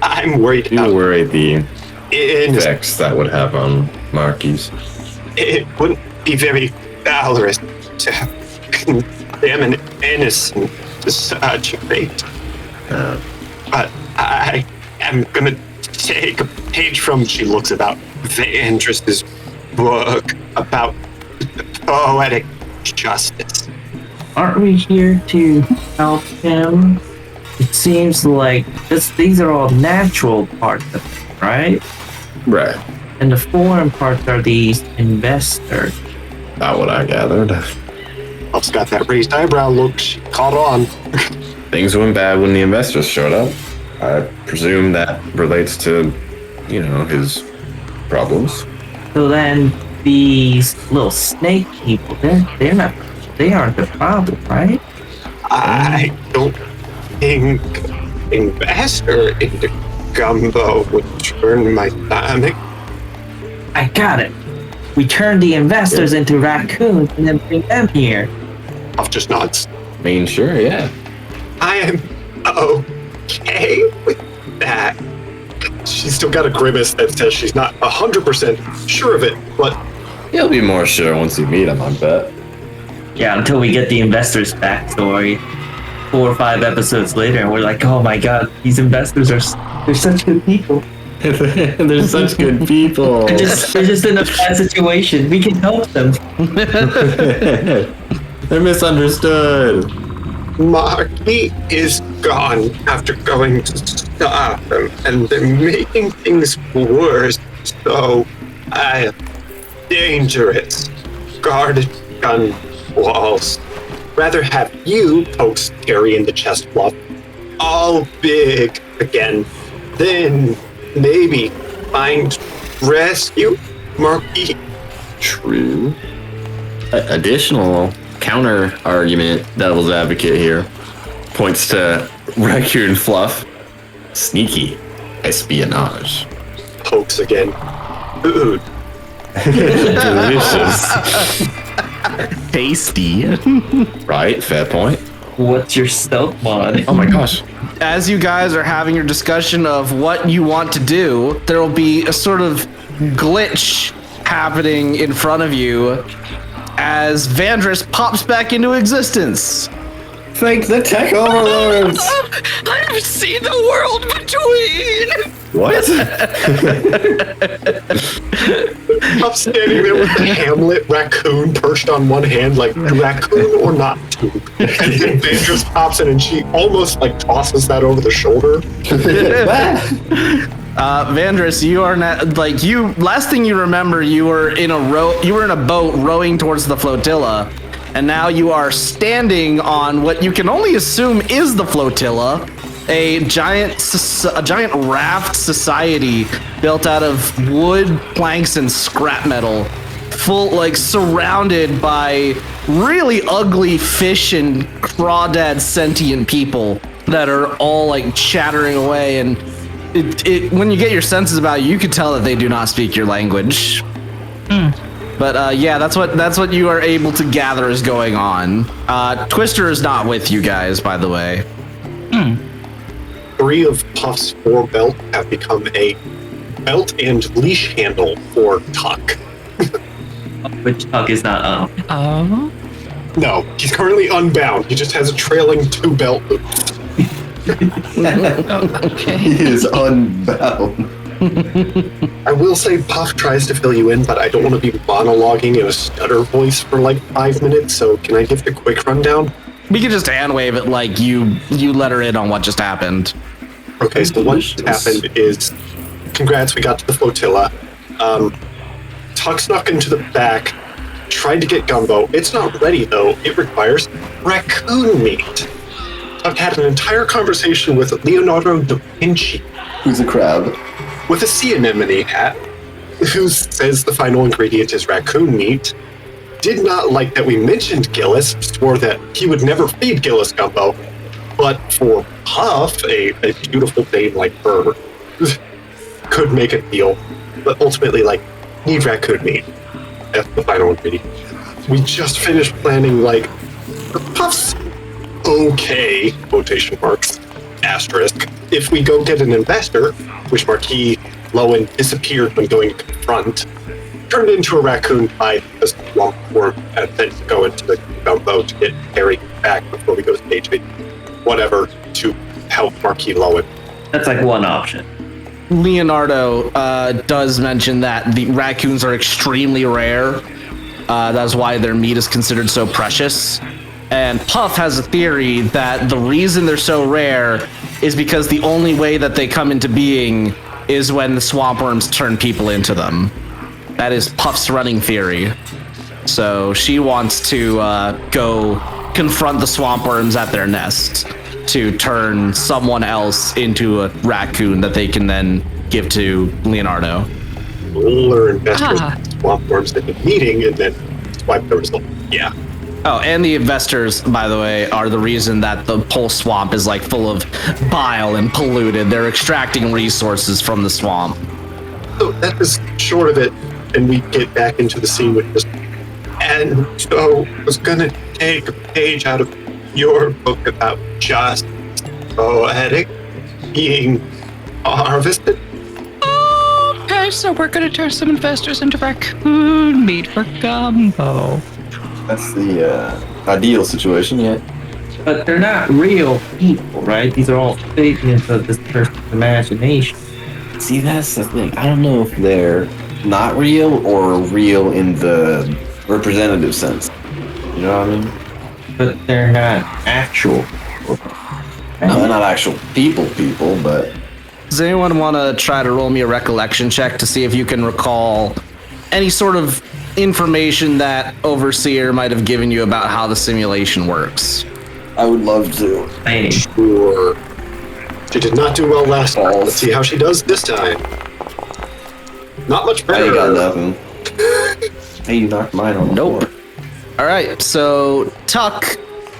I'm worried You about worry the innocent. effects that would have on Marquis. It wouldn't be very valorous to condemn an innocent to such a fate. But I am gonna take a page from, she looks about Vantress's book about poetic justice. Aren't we here to help him? It seems like these are all natural parts of it, right? Right. And the foreign parts are these investors. Not what I gathered. Elf's got that raised eyebrow look, she caught on. Things went bad when the investors showed up. I presume that relates to, his problems. So then these little snake people, they aren't the problem, right? I don't think investor into gumbo would turn my stomach. I got it. We turn the investors into raccoons and then bring them here. Elf just nods. I mean, sure, yeah. I am okay with that. she's still got a grimace that says she's not 100% sure of it, but You'll be more sure once you meet him, I bet. Yeah, until we get the investor's backstory 4 or 5 episodes later, and we're like, oh my god, these investors they're such good people. They're such good people. They're just in a bad situation. We can help them. They're misunderstood. Marky is gone after going to stop them, and they're making things worse. So I dangerous, guarded gun walls. Rather have you post Terry in the chest fluff, all big again, then maybe find rescue Marky. True. Additional counter argument, devil's advocate here, points to Raccoon Fluff. Sneaky espionage. Pokes again. Food. Delicious. Tasty. Right? Fair point. What's your stealth mod? Oh my gosh. As you guys are having your discussion of what you want to do, there will be a sort of glitch happening in front of you as Vandris pops back into existence. Thank the tech overlords. I've seen the world between. What? I'm standing there with the Hamlet raccoon perched on one hand, like raccoon or not. And then Vandris pops in and she almost like tosses that over the shoulder. Vandris, you are not like you. Last thing you remember, you were in a boat rowing towards the flotilla, and now you are standing on what you can only assume is the flotilla, a giant raft society built out of wood, planks, and scrap metal, surrounded by really ugly fish and crawdad sentient people that are all like chattering away. And when you get your senses about you can tell that they do not speak your language. But yeah, that's what you are able to gather is going on. Twister is not with you guys, by the way. 3 of Puff's 4 belts have become a belt and leash handle for Tuck. Which Tuck is not up. No, he's currently unbound. He just has a trailing 2 belt loop. Okay. He is unbound. I will say Puff tries to fill you in, but I don't want to be monologuing in a stutter voice for like 5 minutes, so can I give the quick rundown? We can just hand wave it like you let her in on what just happened. Okay, so what happened is, congrats, we got to the flotilla. Tuck snuck into the back, tried to get gumbo. It's not ready though, it requires raccoon meat. Tuck had an entire conversation with Leonardo da Vinci, Who's a crab? with a sea anemone hat, who says the final ingredient is raccoon meat. Did not like that we mentioned Gillis, swore that he would never feed Gillis gumbo, but for Puff, a beautiful dame like her, could make a deal, but ultimately, need raccoon meat. That's the final ingredient. We just finished planning, Puff's okay, quotation marks, asterisk, if we go get an investor, which Marquis Lowen disappeared when going to confront, turned into a raccoon by the swamp worm, and then go into the gumbo to get Harry back before we go to stage 8. Whatever, to help Marquis Lowen. That's like one option. Leonardo does mention that the raccoons are extremely rare. That's why their meat is considered so precious. And Puff has a theory that the reason they're so rare is because the only way that they come into being is when the swamp worms turn people into them. That is Puff's running theory. So she wants to go confront the swamp worms at their nest to turn someone else into a raccoon that they can then give to Leonardo. Lure investors swamp worms at the meeting and then swipe the result. Yeah. Oh, and the investors, by the way, are the reason that the whole swamp is full of bile and polluted. They're extracting resources from the swamp. So that is short of it, and we get back into the scene with this. And so I was gonna take a page out of your book about just poetic being harvested. so we're gonna turn some investors into raccoon meat for gumbo. That's the ideal situation, yeah. But they're not real people, right? These are all figments of this person's imagination. See, that's the thing. I don't know if they're not real or real in the representative sense. You know what I mean? But they're not actual. No, they're not actual people, but... Does anyone want to try to roll me a recollection check to see if you can recall any sort of information that Overseer might have given you about how the simulation works? I would love to. Hey, Sure. She did not do well last time. Let's see how she does this time. Not much I better. ain't got nothing. Hey, you knocked mine on the Nope. floor. All right, so Tuck,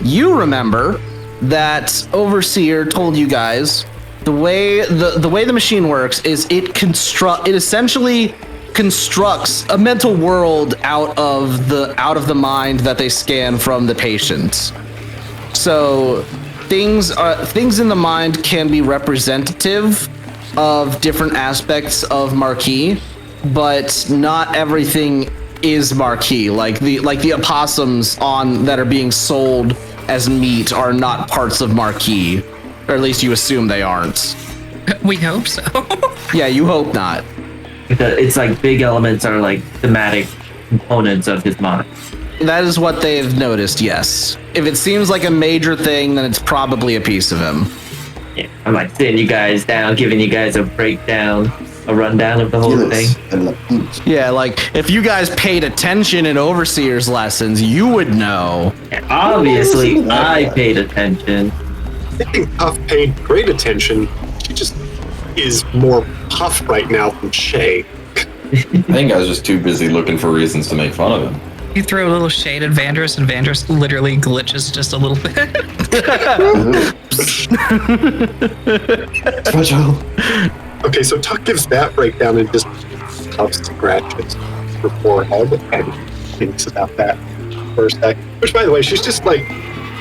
you remember that Overseer told you guys the way the machine works is it essentially constructs a mental world out of the mind that they scan from the patient. So things in the mind can be representative of different aspects of Marquis, but not everything is Marquis. Like the opossums that are being sold as meat are not parts of Marquis, or at least you assume they aren't. We hope so. Yeah, you hope not. it's like big elements are like thematic components of his mind. That is what they've noticed, yes. If it seems like a major thing, then it's probably a piece of him. Yeah, I'm like sitting you guys down, giving you guys a breakdown, a rundown of the whole thing. Yeah, like, if you guys paid attention in Overseer's lessons, you would know. And obviously, I paid attention. I think Puff paid great attention. She just is more Puff right now than Shay. I think I was just too busy looking for reasons to make fun of him. You throw a little shade at Vandris, and Vandris literally glitches just a little bit. Okay, so Tuck gives that breakdown and just Puff scratches her forehead and thinks about that for a sec. Which, by the way, she's just like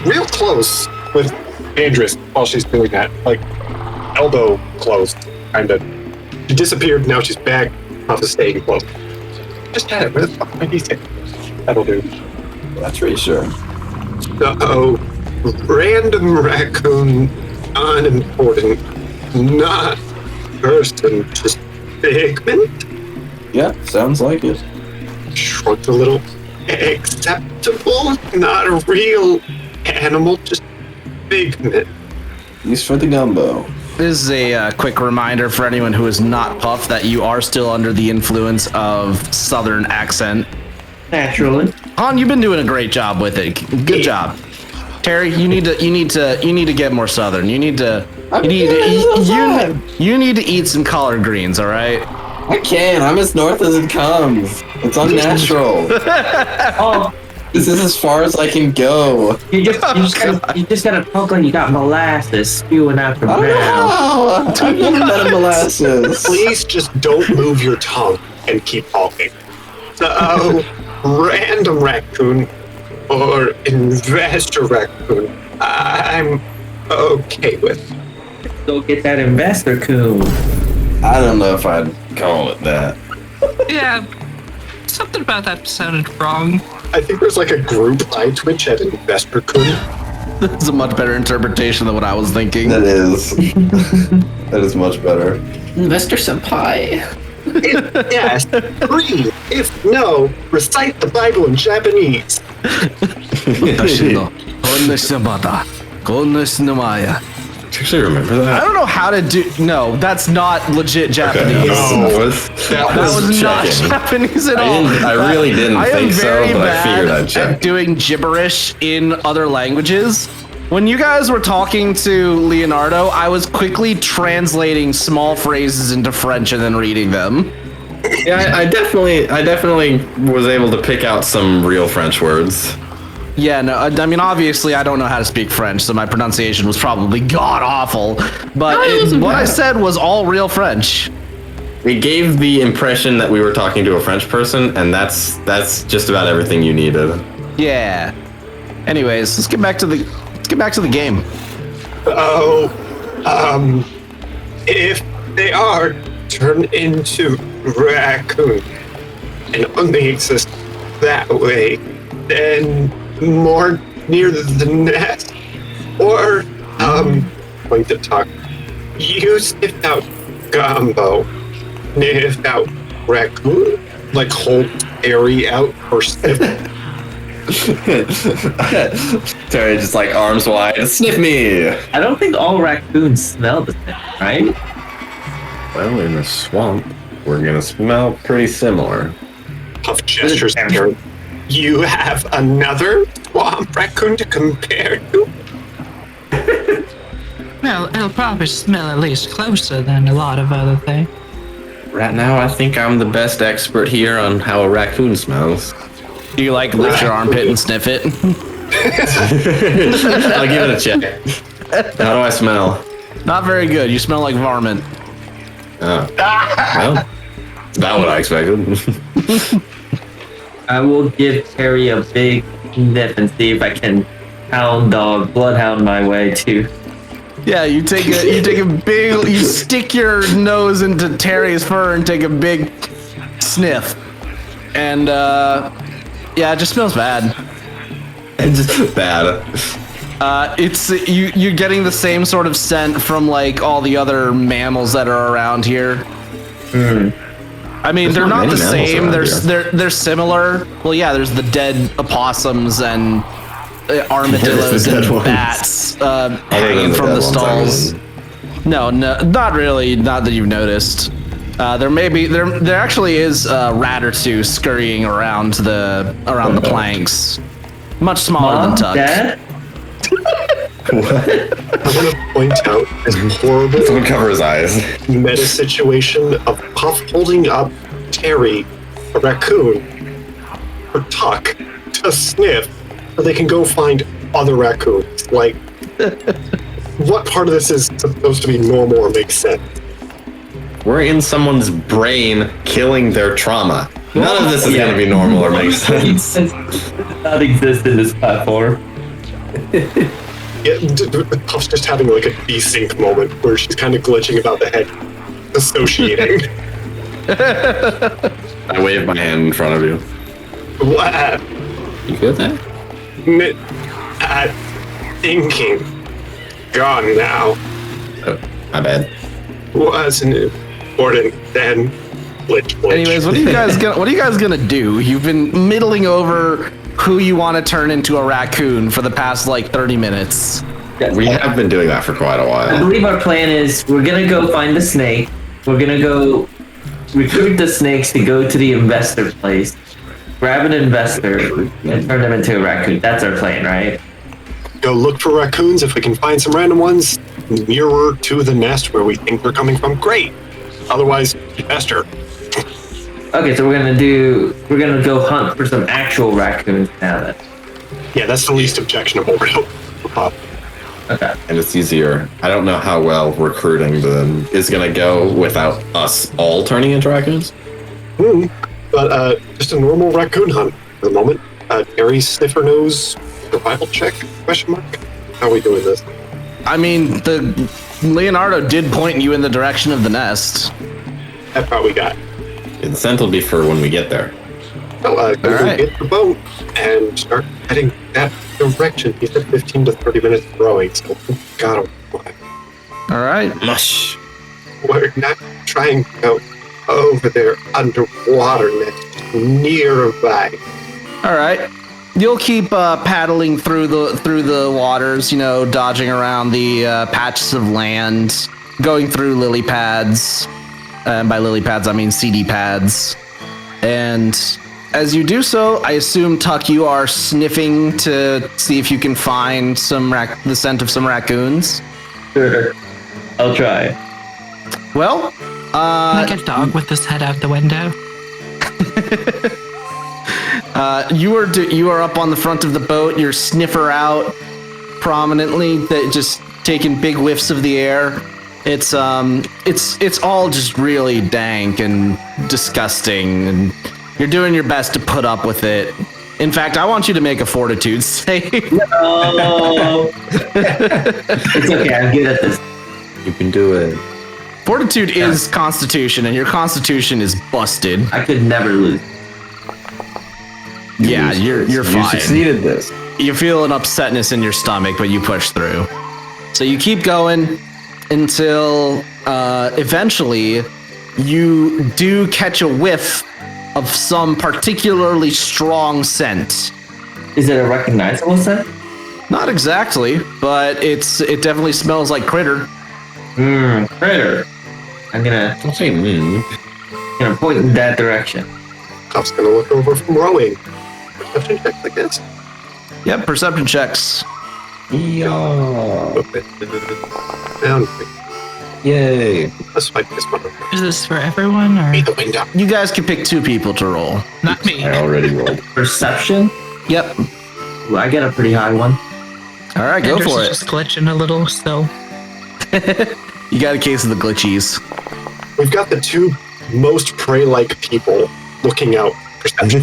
real close with Andrus while she's doing that. Like elbow close, kind of. She disappeared, now she's back. Puff is staying close. Just had it. Where the fuck did he say? That'll do. That's reassuring. Uh-oh. Random raccoon, unimportant, not person, just figment? Yeah, sounds like it. Shrugged a little. Acceptable? Not a real animal, just figment. Use for the gumbo. This is a quick reminder for anyone who is not Puff that you are still under the influence of Southern accent. Naturally. Han, you've been doing a great job with it. Good job. Terry, you need to get more Southern. You need to eat some collard greens, all right? I can't. I'm as north as it comes. It's unnatural. Oh, This is as far as I can go. you just gotta talk like you got molasses spewing out the mouth. Oh, I've never met a molasses. Please just don't move your tongue and keep talking. So, random raccoon or investor raccoon, I'm okay with. Go get that investor coon. I don't know if I'd call it that. Yeah, something about that sounded wrong. I think there's like a group I Twitch at investor coon. That's a much better interpretation than what I was thinking. That is. That is much better. Investor Senpai. Yes, agree. If no, recite the Bible in Japanese. Actually, remember I that? don't know how to do. No, that's not legit Japanese. That was not Japanese at all. I really didn't I am think so, very but I bad figured I'd check. at doing gibberish in other languages. When you guys were talking to Leonardo, I was quickly translating small phrases into French and then reading them. Yeah, I definitely was able to pick out some real French words. Yeah, no, I mean, obviously, I don't know how to speak French, so my pronunciation was probably god awful. But what I said was all real French. We gave the impression that we were talking to a French person, and that's just about everything you needed. Yeah. Anyways, let's get back to the game. If they are turned into raccoon and only exist that way, then more near the nest, or going to talk. You sniffed out gumbo, sniffed out raccoon, like hold Terry out or sniff. Terry just like arms wide, sniff me. I don't think all raccoons smell the same, right? Well, in the swamp, we're gonna smell pretty similar. Puff gestures at her. You have another swamp raccoon to compare to? Well, it'll probably smell at least closer than a lot of other things. Right now, I think I'm the best expert here on how a raccoon smells. Do you like lift your armpit and sniff it? I'll give it a check. How do I smell? Not very good. You smell like varmint. Oh. Well, it's not what I expected. I will give Terry a big sniff and see if I can bloodhound my way to. Yeah, you take a big, you stick your nose into Terry's fur and take a big sniff, and yeah, it just smells bad. It's just bad. It's you're getting the same sort of scent from like all the other mammals that are around here. I mean, they're not the same. They're similar. Well, yeah, there's the dead opossums and armadillos and bats hanging from the stalls. No, not really. Not that you've noticed. There actually is a rat or two scurrying around the planks. Much smaller than Tuck. Dad? What? I want to point out this horrible Someone cover his eyes. meta situation of Puff holding up Terry, a raccoon, for Tuck to sniff so they can go find other raccoons. Like, what part of this is supposed to be normal or make sense? We're in someone's brain killing their trauma. None of this is going to be normal or make sense. It does not exist in this platform. Yeah, Puff's just having like a desync moment where she's kind of glitching about the head, associating. I wave my hand in front of you. What? You good there? Thinking. Gone now. Oh, my bad. Wasn't important then. Glitch. Anyways, what are you guys gonna do? You've been middling over who you want to turn into a raccoon for the past like 30 minutes. We have been doing that for quite a I while. believe our plan is we're gonna go find the snake. We're gonna go recruit the snakes to go to the investor place, grab an investor, and turn them into a raccoon. That's our plan, right? Go look for raccoons. If we can find some random ones nearer to the nest where we think they're coming from, great. Otherwise, investor. Okay, so we're gonna go hunt for some actual raccoons now then. Yeah, that's the least objectionable route. Okay. And it's easier. I don't know how well recruiting them is going to go without us all turning into raccoons. But just a normal raccoon hunt for the moment. Terry Sniffer Nose survival check? Question mark. How are we doing this? I mean, the Leonardo did point you in the direction of the nest. That's how we got. The scent will be for when we get there. Well, go All right. get the boat and start heading that direction. He said 15 to 30 minutes rowing, so got him. All right. Mush. We're not trying to go over there underwater next, nearby. All right. You'll keep paddling through the waters, you know, dodging around the patches of land, going through lily pads. And by lily pads, I mean CD pads. And as you do so, I assume, Tuck, you are sniffing to see if you can find the scent of some raccoons. Sure. I'll try. Well, Like a dog with his head out the window. you are up on the front of the boat. Your sniffer out prominently, that just taking big whiffs of the air. It's all just really dank and disgusting, and you're doing your best to put up with it. In fact, I want you to make a fortitude save. No. It's okay. I'm good at this. You can do it. Fortitude is Constitution, and your Constitution is busted. I could never lose. Yeah, you're You fine. succeeded this. You feel an upsetness in your stomach, but you push through. So you keep going until eventually you do catch a whiff of some particularly strong scent. Is it a recognizable scent? Not exactly, but it definitely smells like critter. Critter. I'm gonna Don't say point in that direction. Puff's gonna look over from rowing. Perception check, I guess. Yep, perception checks. Yeah. Open. Down. Yay. This might be this one. Is this for everyone or Be the window. You guys can pick 2 people to roll. not me? I already rolled. Perception? Yep. Ooh, I get a pretty high one. All right, go Anders for is it. just glitching a little, so You got a case of the glitchies. We've got the 2 most prey-like people looking out. Perception.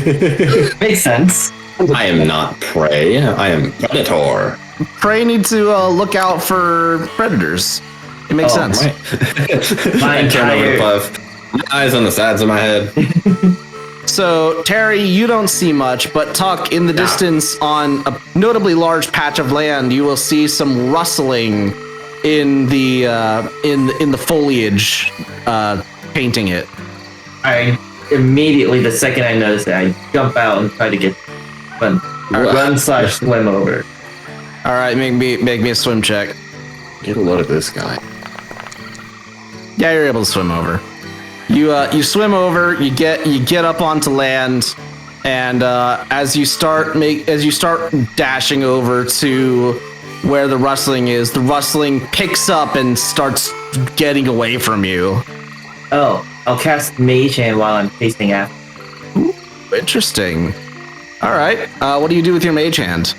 Makes sense. I am not prey. I am predator. Prey need to look out for predators. It makes sense. I turn over to Puff. My eyes on the sides of my head. So, Terry, you don't see much, but Tuck, in the distance on a notably large patch of land, you will see some rustling in the in the foliage, painting it. I immediately, the second I notice it, I jump out and try to run/swim over. All right, make me a swim check. Get a load of this guy. Yeah, you're able to swim over. You swim over. You get up onto land, and as you start dashing over to where the rustling is, the rustling picks up and starts getting away from you. Oh, I'll cast Mage Hand while I'm chasing after. Interesting. All right. What do you do with your mage hand?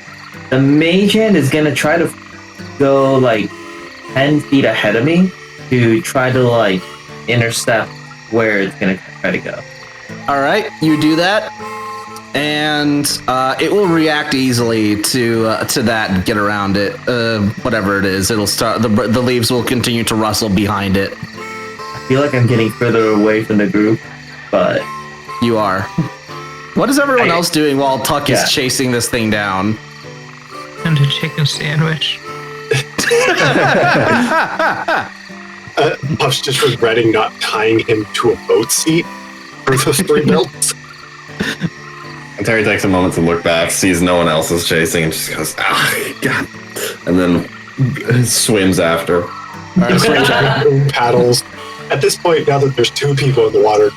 The Mage Hand is gonna try to go like 10 feet ahead of me to try to like intercept where it's gonna try to go. All right, you do that, and it will react easily to that and get around it. Whatever it is, it'll start. The leaves will continue to rustle behind it. I feel like I'm getting further away from the group, but You are. What is everyone else doing while Tuck Yeah. is chasing this thing down? and a chicken sandwich. Puff's just regretting not tying him to a boat seat for those 3 belts. And Terry takes a moment to look back, sees no one else is chasing, and just goes, "Ah, God!" And then swims after. All right, swing check. Paddles. At this point, now that there's 2 people in the water,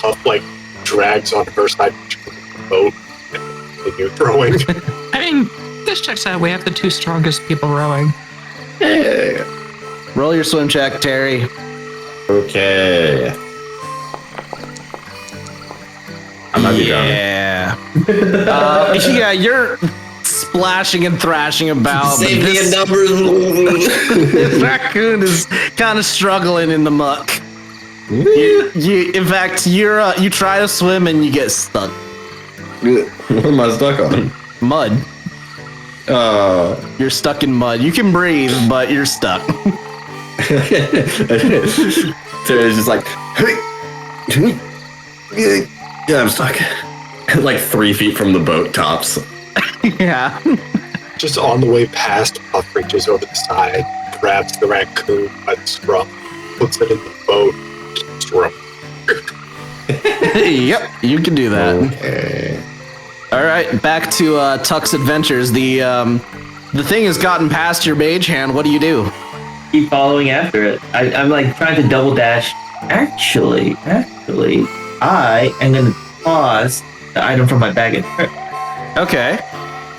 Puff like drags on her side of the boat and continue throwing. I mean, this checks out. We have the 2 strongest people rowing. Hey. Roll your swim check, Terry. Okay. I might be drowning. Yeah. Yeah, you're splashing and thrashing about. but Save me this- a number. This raccoon is kind of struggling in the muck. In fact, you try to swim and you get stuck. What am I stuck on? Mud. You're stuck in mud. You can breathe, but you're stuck. Terry's just like, yeah, I'm stuck. Like 3 feet from the boat tops. Yeah. Just on the way past, Puff reaches over the side, grabs the raccoon by the scruff, puts it in the boat, keeps rowing. Yep, you can do that. Okay. All right, back to Tuck's adventures. The thing has gotten past your mage hand. What do you do? keep following after it. I'm like trying to double dash. Actually, I am gonna pause the item from my bag and Okay.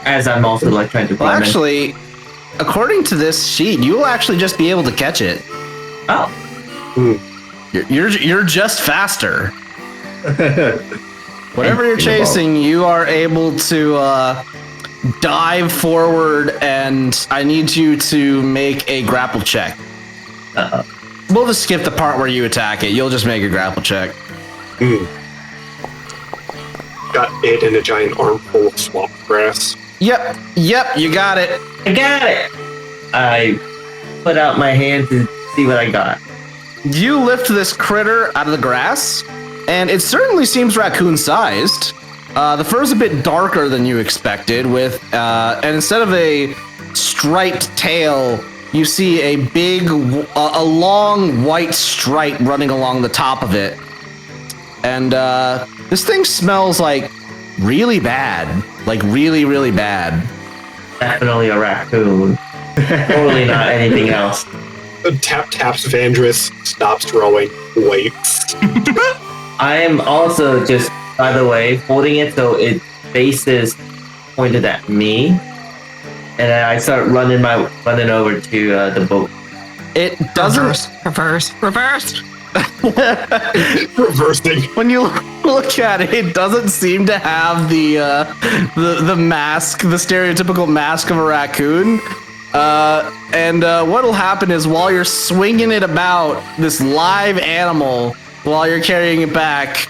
as I'm also like trying to Well, climb in. actually, according to this sheet, you will actually just be able to catch it. Oh, You're just faster. Whatever you're chasing, you are able to dive forward, and I need you to make a grapple check. uh-oh. We'll just skip the part where you attack it. You'll just make a grapple check. Got it in a giant armful of swamp grass. Yep, you got it. I got it. I put out my hand to see what I got. You lift this critter out of the grass, and it certainly seems raccoon-sized. The fur's a bit darker than you expected, and instead of a striped tail, you see a long white stripe running along the top of it. And this thing smells like really bad. Like really, really bad. Definitely a raccoon. Totally not anything else. Taps Vandris, stops rowing, waits. I am also just, by the way, holding it so its face is pointed at me. And then I start running over to the boat. It doesn't... Reverse. Reversing. When you look at it, it doesn't seem to have the mask, the stereotypical mask of a raccoon. And what'll happen is while you're swinging it about, this live animal, while you're carrying it back,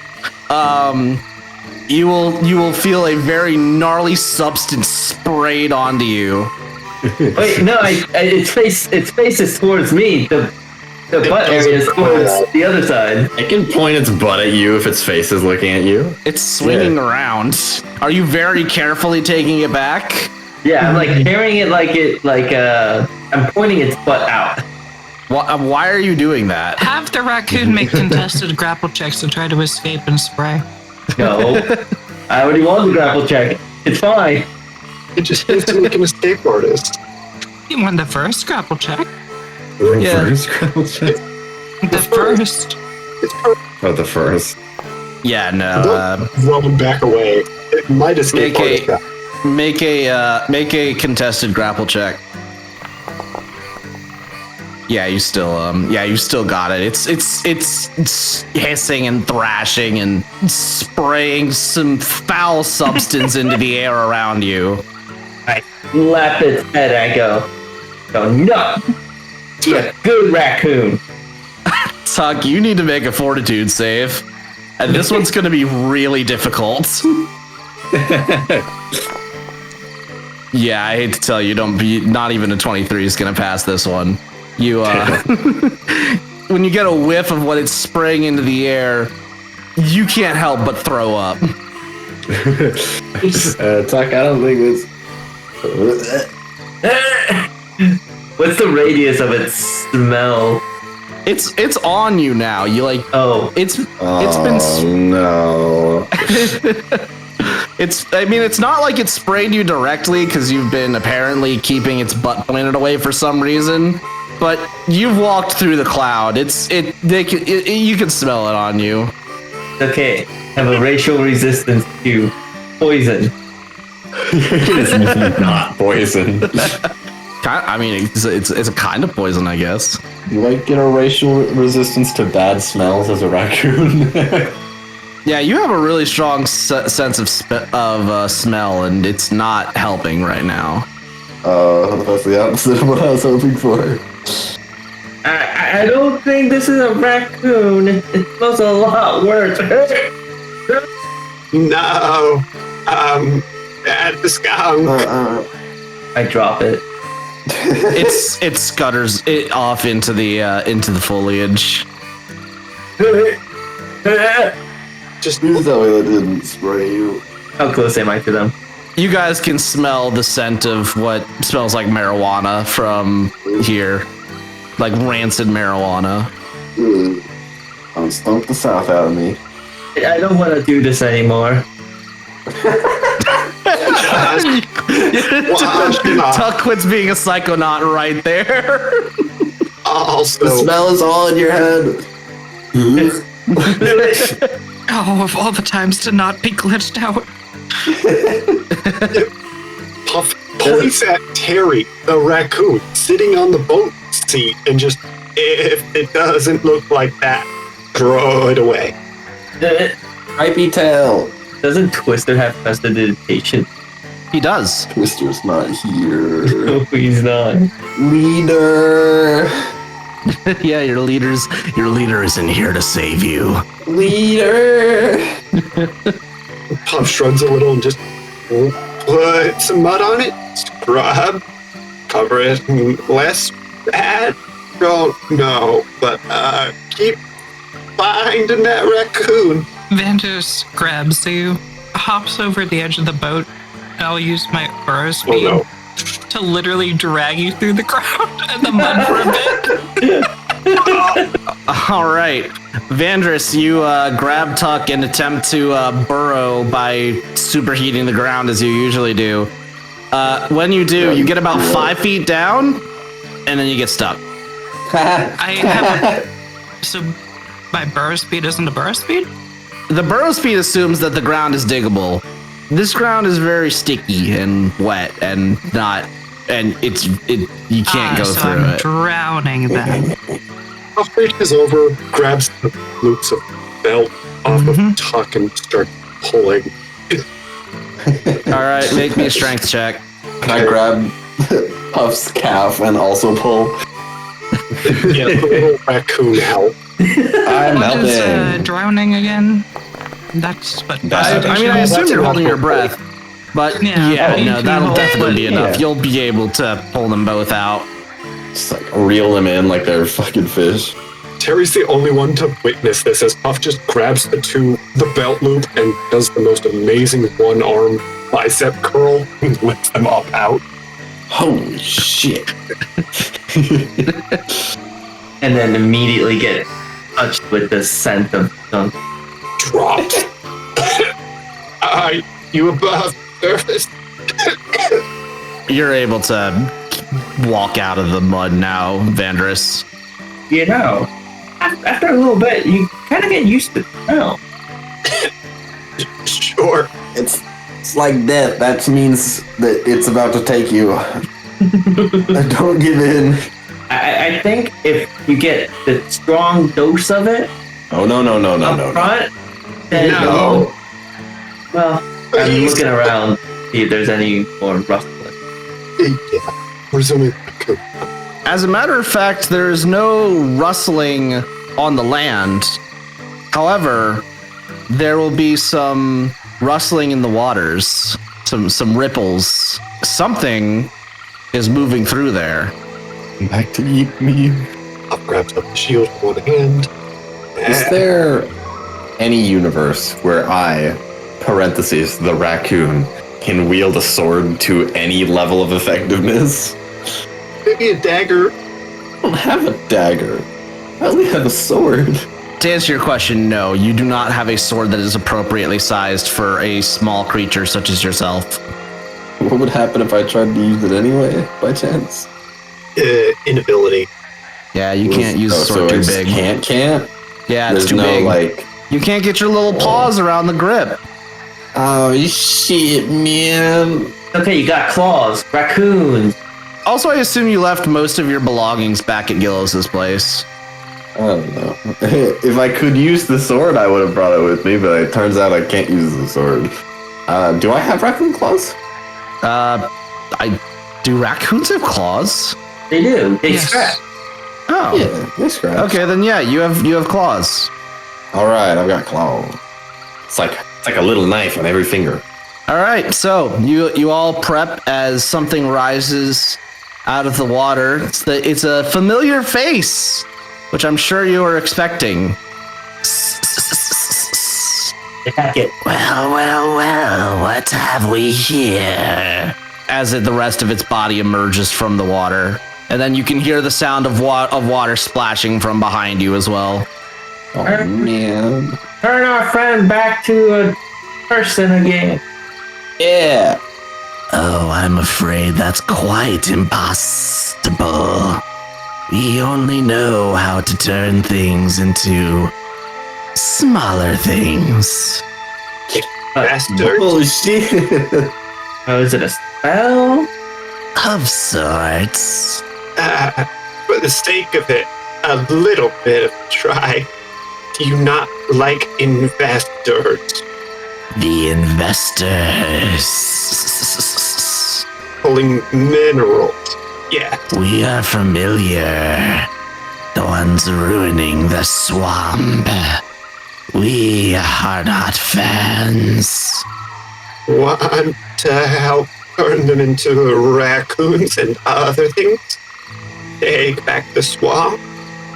you will feel a very gnarly substance sprayed onto you. Wait, no, its face is towards me. The butt area is towards the other side. It can point its butt at you if its face is looking at you. It's swinging around. Are you very carefully taking it back? Yeah, I'm like carrying it I'm pointing its butt out. Why are you doing that? Have the raccoon make contested grapple checks to try to escape and spray. No, I already won the grapple check. It's fine. It just needs to make an escape artist. You won the first grapple check. Yeah. First grapple check? The first. It's perfect. Oh, the first. Yeah, no. Rolling back away. It might escape artist. Make a contested grapple check. Yeah, you still got it. It's hissing and thrashing and spraying some foul substance into the air around you. I slap its head. I go no. Be a good raccoon. Tuck, you need to make a fortitude save, and this one's going to be really difficult. Yeah, I hate to tell you, not even a 23 is going to pass this one. You, when you get a whiff of what it's spraying into the air, you can't help but throw up. Tuck, I don't think this... What's the radius of its smell? It's on you now. You like... Oh. It's been... Oh, no. It's not like it sprayed you directly because you've been apparently keeping its butt pointed away for some reason. But you've walked through the cloud. You can smell it on you. Okay, have a racial resistance to poison. It's not poison. I mean, it's a kind of poison, I guess. You like get a racial resistance to bad smells as a raccoon? Yeah, you have a really strong sense of smell, and it's not helping right now. That's the opposite of what I was hoping for. I don't think this is a raccoon. It smells a lot worse. No. At the skunk. I drop it. It scutters it off into the foliage. Just Please tell me that didn't spray you. How close am I to them? You guys can smell the scent of what smells like marijuana from here. Like rancid marijuana. Don't stunk the south out of me. I don't want to do this anymore. Tuck quits being a psychonaut right there. also, The smell is all in your head. Oh, of all the times to not be glitched out. Puff points at Terry, the raccoon, sitting on the boat seat, and just, if it doesn't look like that, throw it away. Stripey tail. Doesn't Twister have prestidigitation? He does. Twister's not here. No, he's not. Leader. Yeah, your leader isn't here to save you. Leader. Puff shrugs a little and just put some mud on it, scrub, cover it, less bad, don't know, but keep finding that raccoon. Vantus grabs you, hops over the edge of the boat. I'll use my burrow speed to literally drag you through the ground and the mud for a bit. All right, Vandris, you grab Tuck and attempt to burrow by superheating the ground as you usually do. When you do, you get about 5 feet down, and then you get stuck. I have so my burrow speed isn't a burrow speed? The burrow speed assumes that the ground is diggable. This ground is very sticky and wet and not, and you can't go so through I'm it. drowning then. Puff reaches over, grabs the loops of belt off of Tuck and starts pulling. All right, make me a strength check. Can I grab Puff's calf and also pull? Yeah, the little raccoon help. I'm What is helping. drowning again? That's what. I assume you're holding your breath, but Yeah, no, that'll hold definitely be it. enough. Yeah. You'll be able to pull them both out. Just like reel them in like they're fucking fish. Terry's the only one to witness this as Puff just grabs the belt loop and does the most amazing one-arm bicep curl and lifts them up out. Holy shit. And then immediately get touched with the scent of skunk. Dropped. You above surface? You're able to walk out of the mud now, Vandris. You know, after a little bit, you kind of get used to the smell. Sure. It's like death. That means that it's about to take you. Don't give in. I think if you get the strong dose of it Oh no. up front, then No. well, I'm looking around to see if there's any more rustling. Yeah. Resuming raccoon. As a matter of fact, there is no rustling on the land. However, there will be some rustling in the waters, some ripples. Something is moving through there. Back to eat me. Puff grabs up the shield with one hand. Is there any universe where I, parentheses, the raccoon, can wield a sword to any level of effectiveness? Maybe a dagger? I don't have a dagger. I only have a sword. To answer your question, no, you do not have a sword that is appropriately sized for a small creature such as yourself. What would happen if I tried to use it anyway, by chance? Inability. Yeah, you can't use a sword too big. Can't? Yeah, it's There's too no, big. like... You can't get your little paws around the grip. Oh, shit, man. Okay, you got claws, raccoons. Also, I assume you left most of your belongings back at Gilos's place. I don't know. If I could use the sword, I would have brought it with me, but it turns out I can't use the sword. Do I have raccoon claws? Do raccoons have claws? They do. They Yes. scratch. Oh. Yeah, they scratch. Okay, then yeah, you have claws. All right, I've got claws. It's like a little knife on every finger. All right, so you all prep as something rises out of the water. It's a familiar face, which I'm sure you were expecting. Attack it. Well, what have we here? As the rest of its body emerges from the water. And then you can hear the sound of water splashing from behind you as well. Oh man. Turn our friend back to a person again. Yeah. Oh, I'm afraid that's quite impossible. We only know how to turn things into smaller things. Bastard. Holy shit. Oh, is it a spell? Of sorts. For the sake of it, a little bit of a try. Do you not like investors? The investors. Pulling minerals. Yeah. We are familiar. The ones ruining the swamp. We are not fans. Want to help turn them into raccoons and other things? take back the swamp.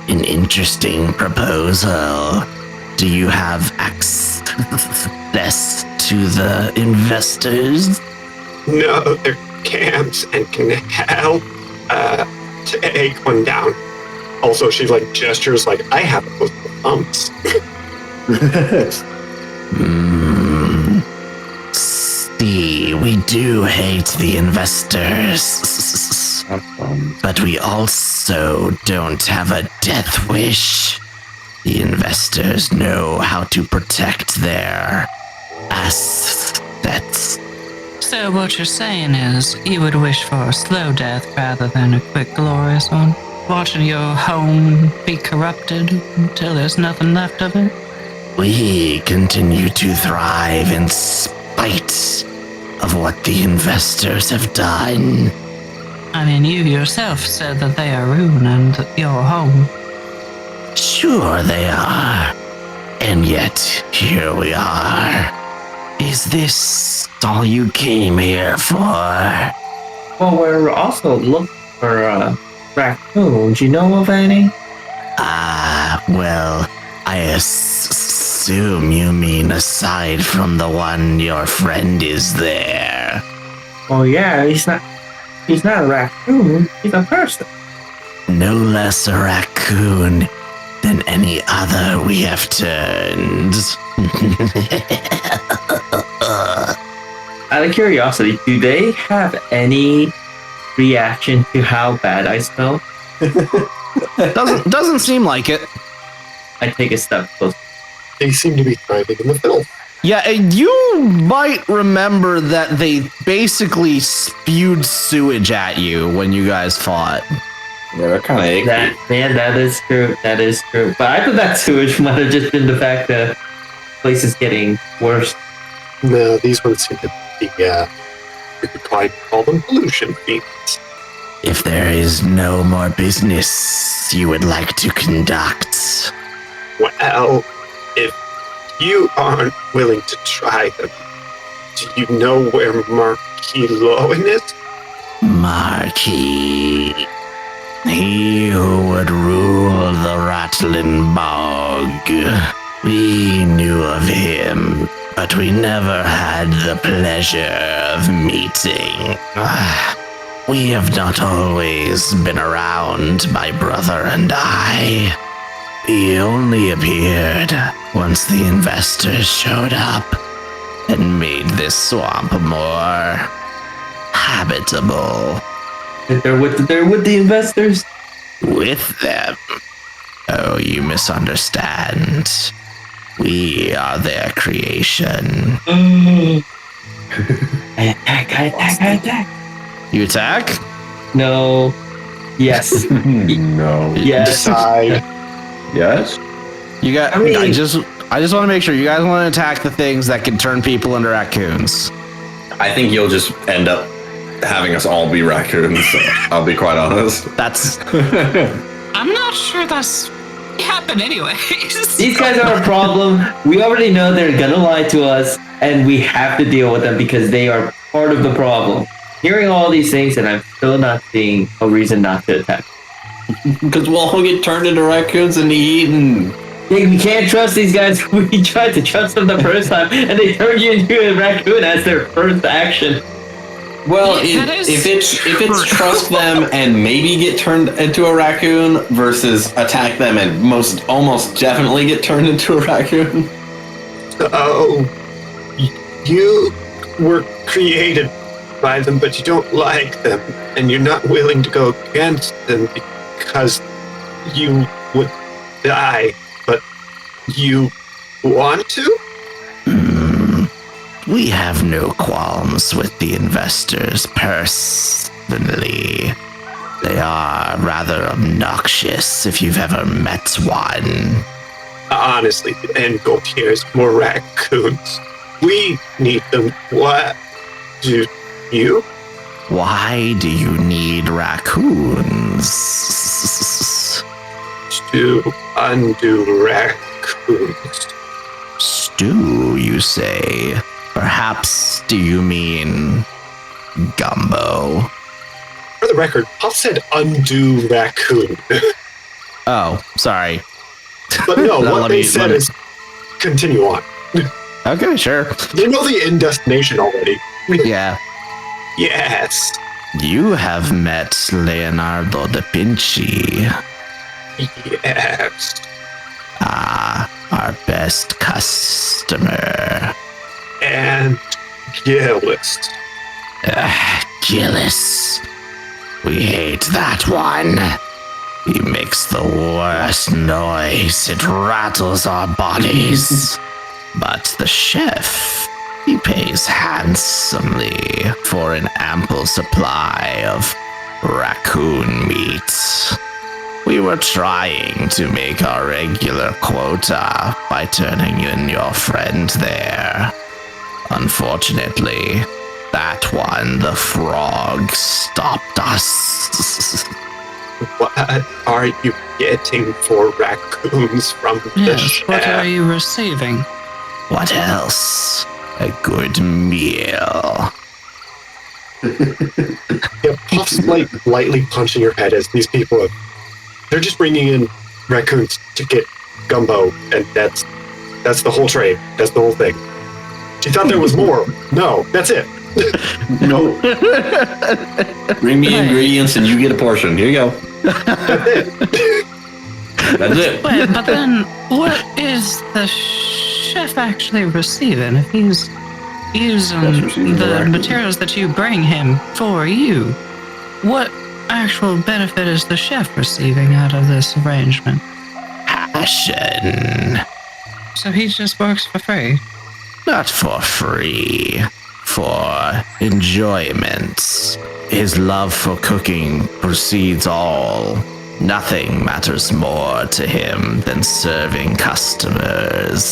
An interesting proposal. Do you have access to the investors? No, they're camps and can help take one down. Also, she like gestures like I have those thumbs. See, we do hate the investors, but we also don't have a death wish. The investors know how to protect their assets. So what you're saying is you would wish for a slow death rather than a quick, glorious one? Watching your home be corrupted until there's nothing left of it? We continue to thrive in spite of what the investors have done. I mean, you yourself said that they are ruining your home. Sure they are. And yet, here we are. Is this all you came here for? Well, we're also looking for raccoons. You know of any? Well, I assume you mean aside from the one your friend is there. Oh yeah, he's not a raccoon. He's a person. No less a raccoon than any other we have turned. Out of curiosity, do they have any reaction to how bad I smell? Doesn't seem like it. I take a step closer. They seem to be thriving in the filth. Yeah, and you might remember that they basically spewed sewage at you when you guys fought. Yeah, they're kind of icky. That is true. That is true. But I thought that sewage might have just been the fact that the place is getting worse. No, these ones seem to be, we could probably call them pollution fiends. If there is no more business you would like to conduct. Well, if you aren't willing to try them, do you know where Marquis Lowen is? Marquis. He who would rule the Rattling Bog. We knew of him, but we never had the pleasure of meeting. We have not always been around, my brother and I. We only appeared once the investors showed up and made this swamp more habitable. They're with the investors. With them? Oh, you misunderstand. We are their creation. I attack. You attack? No. Yes. No. Yes. Decide. Yes? You got. I mean- I just want to make sure you guys want to attack the things that can turn people into raccoons. I think you'll just end up having us all be raccoons. I'll be quite honest. That's I'm not sure that's happen anyways. These guys are a problem. We already know they're gonna lie to us, and we have to deal with them because they are part of the problem. Hearing all these things, and I'm still not seeing a reason not to attack. Because we'll all get turned into raccoons and eaten. We can't trust these guys. We tried to trust them the first time, and they turned you into a raccoon as their first action. Well, Yeah, that is if it's true. trust them and maybe get turned into a raccoon versus attack them and almost definitely get turned into a raccoon. Oh, you were created by them, but you don't like them, and you're not willing to go against them because you would die, but you want to? We have no qualms with the investors personally. They are rather obnoxious if you've ever met one. Honestly, the end goal here is more raccoons. We need them. What do you? Why do you need raccoons? To undo raccoons. Stew, you say? Perhaps do you mean gumbo? For the record, Puff said undo raccoon. Oh, sorry. But no, No, what let they me- said let me- is continue on. Okay, sure. They know the end destination already. Yeah. Yes. You have met Leonardo da Vinci. Yes. Our best customer. And Gillis. Gillis. We hate that one. He makes the worst noise. It rattles our bodies. But the chef, he pays handsomely for an ample supply of raccoon meat. We were trying to make our regular quota by turning in your friend there. Unfortunately, that one, the frog, stopped us. What are you getting for raccoons from the Yes, chef? what are you receiving? What else? A good meal. Yeah, Puff's like lightly punching your head as these people they're just bringing in raccoons to get gumbo, and that's the whole trade. That's the whole thing. She thought there was more. No, that's it. Nope. Bring me ingredients and you get a portion. Here you go. That's it. That's it. Wait, but then what is the chef actually receiving if he's using Chef's receiving the the raccoon. materials that you bring him for you? What actual benefit is the chef receiving out of this arrangement? Passion. So he just works for free? Not for free. For enjoyment. His love for cooking precedes all. Nothing matters more to him than serving customers.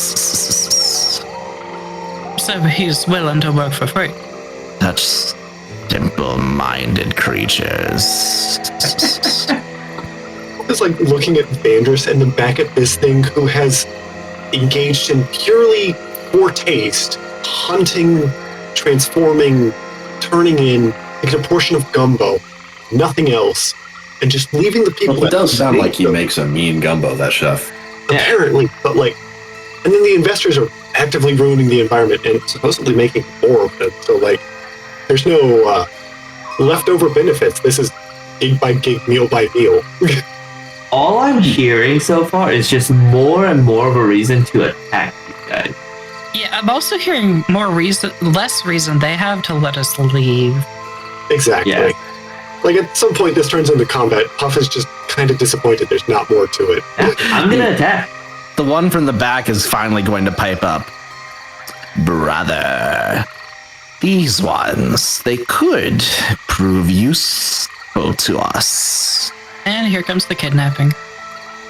So he's willing to work for free? Such simple-minded creatures. It's like looking at Vandris and then back at this thing who has engaged in purely for taste, hunting, transforming, turning in, like a portion of gumbo, nothing else, and just leaving the people. Well, it that does sound make like he them, makes a mean gumbo, that chef. apparently, but like, and then the investors are actively ruining the environment and supposedly making more of it. So like, there's no leftover benefits. This is gig by gig, meal by meal. All I'm hearing so far is just more and more of a reason to attack you guys. Yeah, I'm also hearing less reason they have to let us leave. Exactly. Yeah. Like at some point, this turns into combat. Puff is just kind of disappointed. There's not more to it. I'm gonna attack. The one from the back is finally going to pipe up. Brother, these ones, they could prove useful to us. And here comes the kidnapping.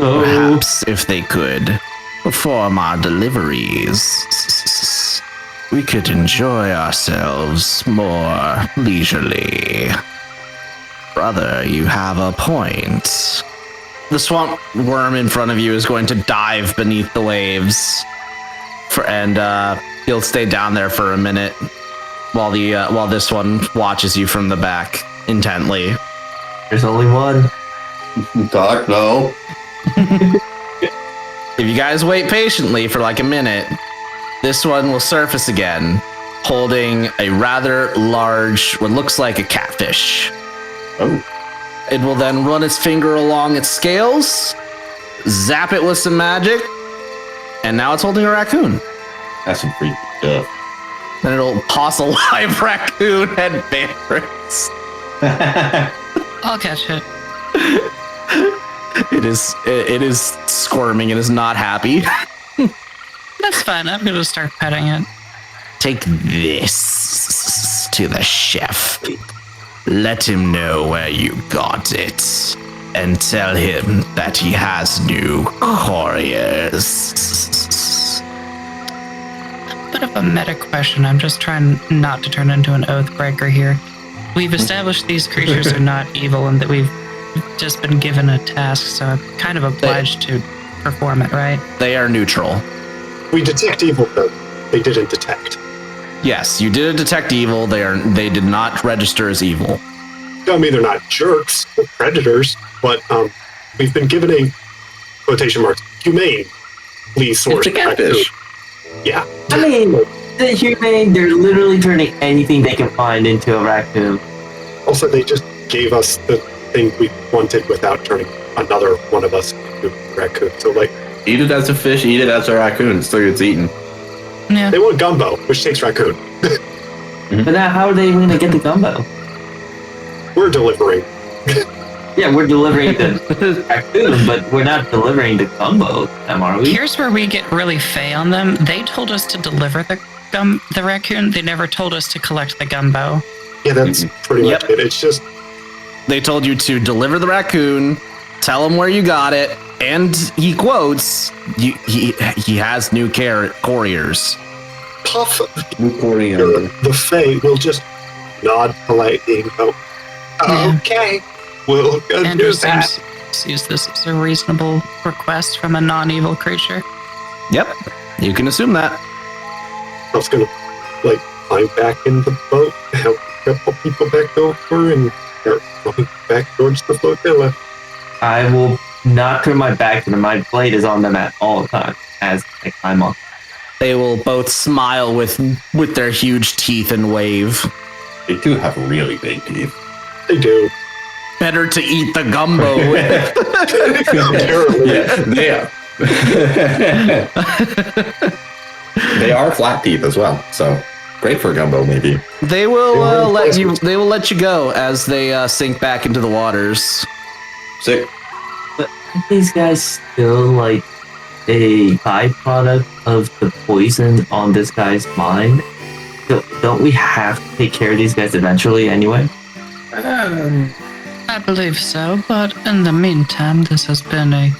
Oh, Perhaps if they could perform our deliveries, we could enjoy ourselves more leisurely. Brother, you have a point. The swamp worm in front of you is going to dive beneath the waves, and he'll stay down there for a minute while this one watches you from the back intently. there's only one. Doc, no. If you guys wait patiently for like a minute, this one will surface again, holding a rather large, what looks like a catfish. Oh. It will then run its finger along its scales, zap it with some magic, and now it's holding a raccoon. That's some freaky stuff. Then it'll toss a live raccoon at Vandris. I'll catch it. It is squirming. It is not happy. That's fine. I'm gonna start petting it. Take this to the chef. Let him know where you got it. And tell him that he has new couriers. Bit of a meta question. I'm just trying not to turn into an oath breaker here. We've established these creatures are not evil and that we've just been given a task, so I'm kind of obliged to perform it, right? They are neutral. We detect evil, though. They didn't detect. Yes, you did detect evil. They did not register as evil. I mean, they're not jerks or predators, but we've been given a quotation marks humane source. It's a catfish. Yeah. I mean, the humane, they're literally turning anything they can find into a raccoon. Also, they just gave us the thing we wanted without turning another one of us into a raccoon. So, like, Eat it as a fish, eat it as a raccoon, so it's eaten. Yeah. they want gumbo, which takes raccoon. But now, how are they going to get the gumbo? We're delivering. Yeah, we're delivering the raccoon, but we're not delivering the gumbo to them, are we? Here's where we get really fey on them. They told us to deliver the raccoon. They never told us to collect the gumbo. Yeah, that's pretty much it. It's just They told you to deliver the raccoon, tell him where you got it, and he quotes, he has new couriers. Puff, Reporting the Fae will just nod politely and go, okay, we'll go Andrew do that. sees this as a reasonable request from a non-evil creature. Yep, you can assume that. I was gonna, like, climb back in the boat, help a couple people back over, and start going back towards the flotilla. I will not turn my back to them. My blade is on them at all times as I climb on. They will both smile with their huge teeth and wave. They do have really big teeth. They do. Better to eat the gumbo with. Apparently. Yeah, they are flat teeth as well, so great for gumbo maybe. They will let you. They will let you go as they sink back into the waters. Sick. But aren't these guys still like a byproduct of the poison on this guy's mind? Don't we have to take care of these guys eventually anyway? I believe so, but in the meantime, this has been a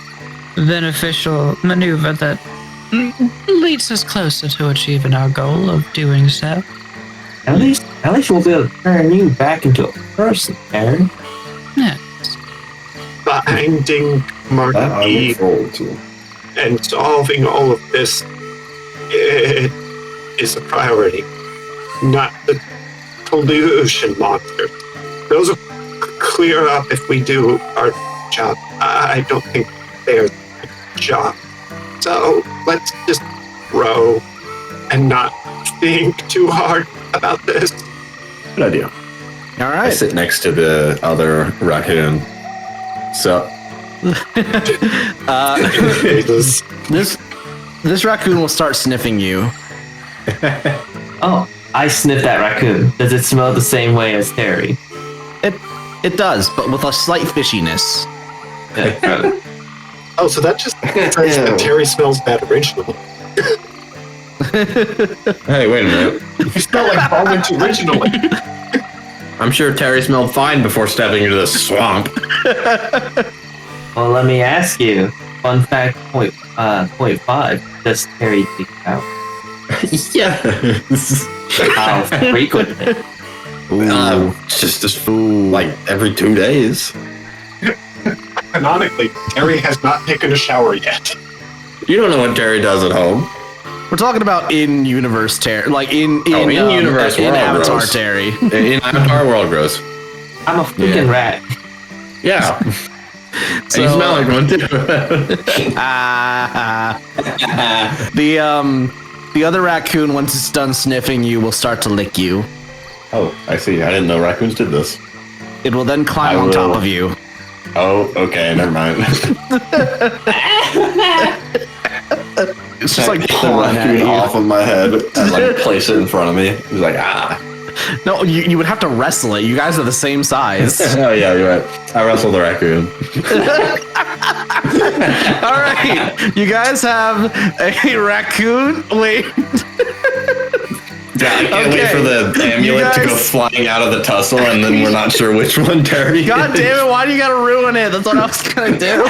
beneficial maneuver that leads us closer to achieving our goal of doing so. At least we'll be able to turn you back into a person, Aaron. Yeah. Finding That I Marquis look forward to. and solving all of this, it is a priority, not the pollution monsters. Those will clear up if we do our job. I don't think they're the job. So let's just row and not think too hard about this. Good idea. All I right. sit next to the other raccoon. So This raccoon will start sniffing you. Oh, I sniffed that raccoon. Does it smell the same way as Terry? It does, but with a slight fishiness. Yeah. Oh, so that just says that Terry smells bad originally. hey, wait a minute. You smell like vomit originally. I'm sure Terry smelled fine before stepping into the swamp. Well, let me ask you. Fun fact, point 5. Does Terry take out? Yes. How frequently? Just like every 2 days. Canonically, Terry has not taken a shower yet. You don't know what Terry does at home. We're talking about in-universe Terry, like in in-universe in world Avatar gross. Terry. In Avatar World gross. I'm a freaking rat. Yeah. So- you smell like one too. The other raccoon, once it's done sniffing you, will start to lick you. Oh, I see. I didn't know raccoons did this. It will then climb I on top will- of you. Oh, okay, never mind. It's just like the pawing at raccoon you. off of my head and like place it in front of me. He's like, ah. No, you would have to wrestle it. You guys are the same size. Oh yeah, you're right. I wrestled the raccoon. All right, you guys have a raccoon. Wait. Yeah, I can't Okay. wait for the amulet to go guys- flying out of the tussle, and then we're not sure which one Terry God is. damn it! Why do you gotta ruin it? That's what I was gonna do.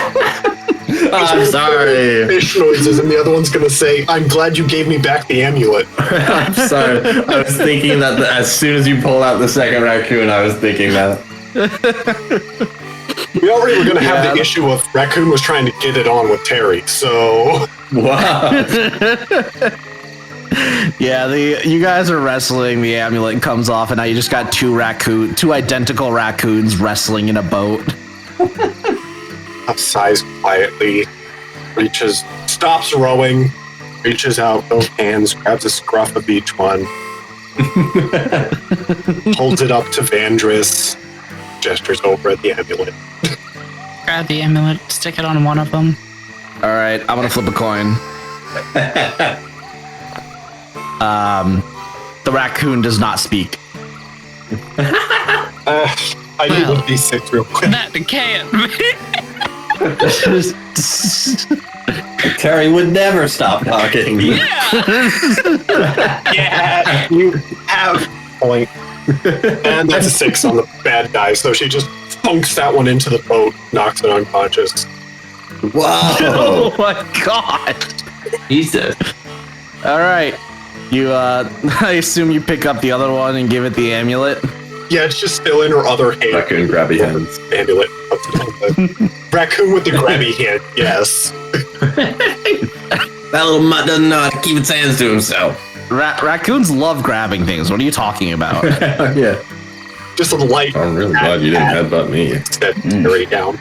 I'm sorry. Fish noises, and the other one's gonna say, "I'm glad you gave me back the amulet." I'm sorry. I was thinking that as soon as you pulled out the second raccoon, I was thinking that. We already were gonna have Yeah. the issue of Raccoon was trying to get it on with Terry, so Wow. Yeah, you guys are wrestling. The amulet comes off, and now you just got two identical raccoons wrestling in a boat. Sighs quietly, stops rowing, reaches out both hands, grabs a scruff of each one, holds it up to Vandris, gestures over at the amulet. Grab the amulet, stick it on one of them. All right, I'm gonna flip a coin. The raccoon does not speak. I need a D6 real quick. That can't. Terry would never stop talking. Yeah, you have a point. And that's a 6 on the bad die, so she just funks that one into the boat, knocks it unconscious. Wow. Oh my god. Jesus. All right. You, I assume you pick up the other one and give it the amulet. Yeah, it's just still in her other hand. Raccoon grabby hands. Amulet. Raccoon with the grabby hand, yes. That little mutt doesn't know how to keep its hands to himself. Raccoons love grabbing things. What are you talking about? Yeah. Just a light. I'm really glad you didn't headbutt me. Set Terry down.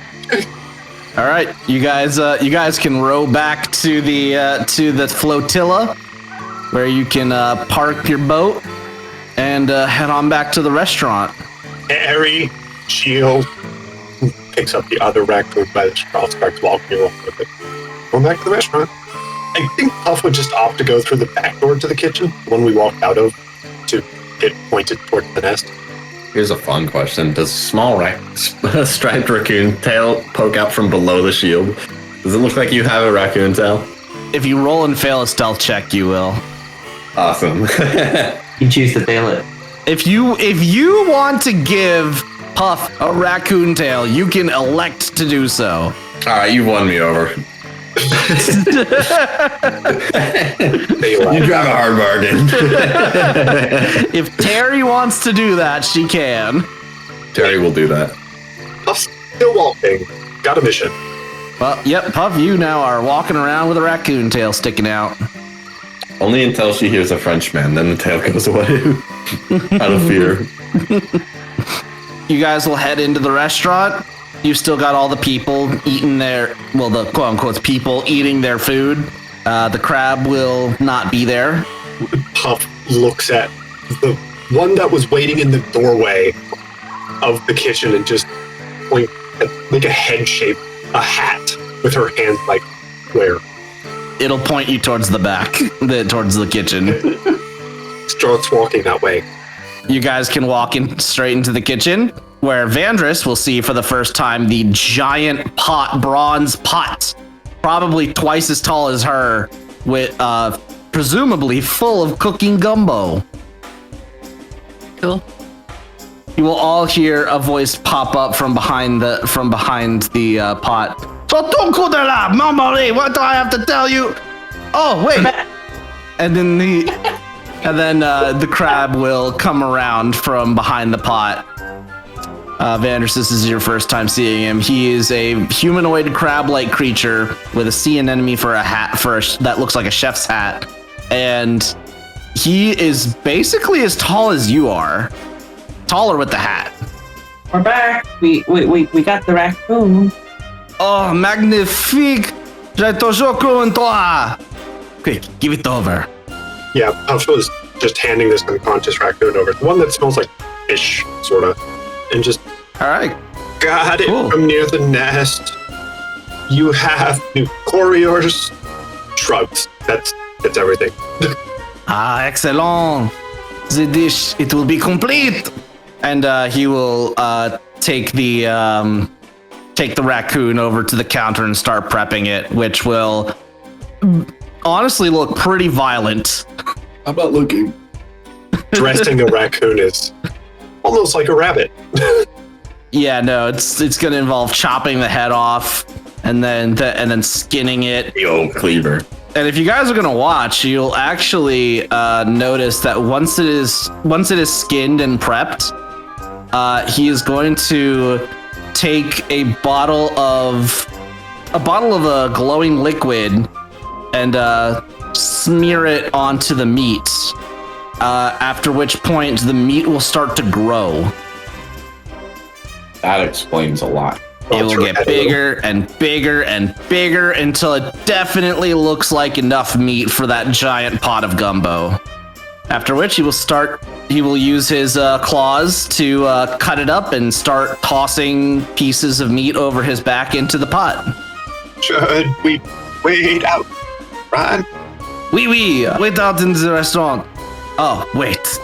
All right, you guys can row back to the flotilla, where you can park your boat and head on back to the restaurant. Harry, Shield, picks up the other raccoon by the straw, starts walking along with it. Going back to the restaurant. I think Puff would just opt to go through the back door to the kitchen, the one we walked out of, to get pointed towards the nest. Here's a fun question. Does small striped raccoon tail poke out from below the shield? Does it look like you have a raccoon tail? If you roll and fail a stealth check, you will. Awesome. You choose to fail it. If you want to give Puff a raccoon tail, you can elect to do so. All right, you've won me over. You drive a hard bargain. If Terry wants to do that, she can. Terry will do that. Puff's still walking. Got a mission. Well, yep, Puff, you now are walking around with a raccoon tail sticking out. Only until she hears a Frenchman, then the tail goes away. Out of fear. You guys will head into the restaurant. You've still got all the people eating the quote-unquote people eating their food. The crab will not be there. Puff looks at the one that was waiting in the doorway of the kitchen and just point at like a head shape, a hat with her hands like where? It'll point you towards the back, towards the kitchen. Starts walking that way. You guys can walk in straight into the kitchen, where Vandris will see for the first time the giant bronze pot, probably twice as tall as her, with presumably full of cooking gumbo. Cool. You will all hear a voice pop up from behind the pot. So don't go there, Mama. What do I have to tell you? Oh wait, and then the crab will come around from behind the pot. Vandris, this is your first time seeing him. He is a humanoid crab-like creature with a sea anemone for a hat, that looks like a chef's hat, and he is basically as tall as you are, taller with the hat. We're back. We got the raccoon. Oh, magnifique! J'ai toujours cru en toi. Quick, give it over. Yeah, Puff was just handing this unconscious raccoon over. The one that smells like fish, sort of. And just, all right, got it cool. From near the nest. You have new couriers. Shrugs. That's everything. Excellent. The dish, it will be complete. And he will take the raccoon over to the counter and start prepping it, which will honestly look pretty violent. I'm not looking. Dressing a raccoon is almost like a rabbit. Yeah, no, it's gonna involve chopping the head off and then skinning it. The old cleaver. And if you guys are gonna watch, you'll actually notice that once it is skinned and prepped, he is going to take a bottle of a glowing liquid and smear it onto the meat. After which point the meat will start to grow. That explains a lot. It will get bigger and bigger and bigger until it definitely looks like enough meat for that giant pot of gumbo. After which he will use his claws to cut it up and start tossing pieces of meat over his back into the pot. Should we wait out, Ron? Oui, wait out in the restaurant. Oh, wait.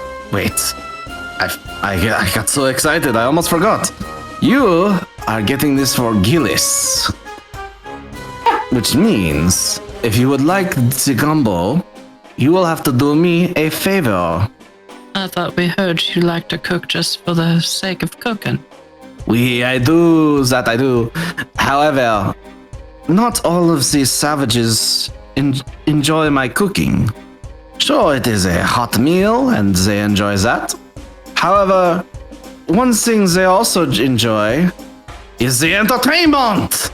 I got so excited, I almost forgot. You are getting this for Gillis. Which means, if you would like the gumbo, you will have to do me a favor. I thought we heard you like to cook just for the sake of cooking. Oui, I do. However, not all of these savages enjoy my cooking. Sure, it is a hot meal, and they enjoy that. However, one thing they also enjoy is the entertainment.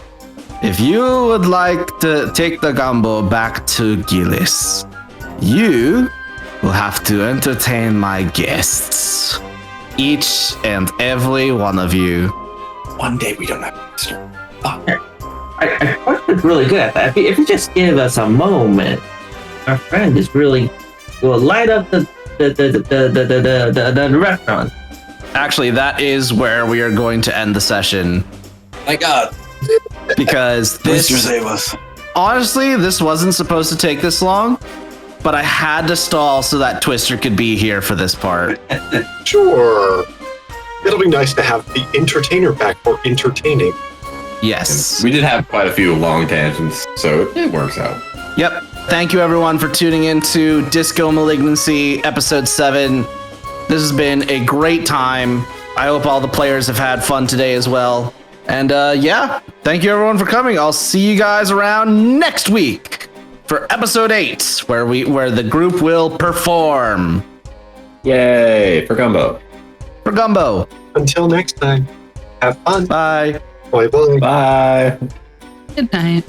If you would like to take the gumbo back to Gillis, you will have to entertain my guests. Each and every one of you. One day we don't have to start. Our friend is really good at that. If you just give us a moment, our friend is really will light up the restaurant. Actually, that is where we are going to end the session. My God. Because honestly, this wasn't supposed to take this long, but I had to stall so that Twister could be here for this part. Sure. It'll be nice to have the entertainer back for entertaining. Yes. We did have quite a few long tangents, so it works out. Yep. Thank you everyone for tuning in to Disco Malignancy episode 7. This has been a great time. I hope all the players have had fun today as well. And yeah, thank you everyone for coming. I'll see you guys around next week for episode 8, where the group will perform. Yay, for gumbo. For gumbo. Until next time, have fun. Bye. Bye bye. Bye. Good night.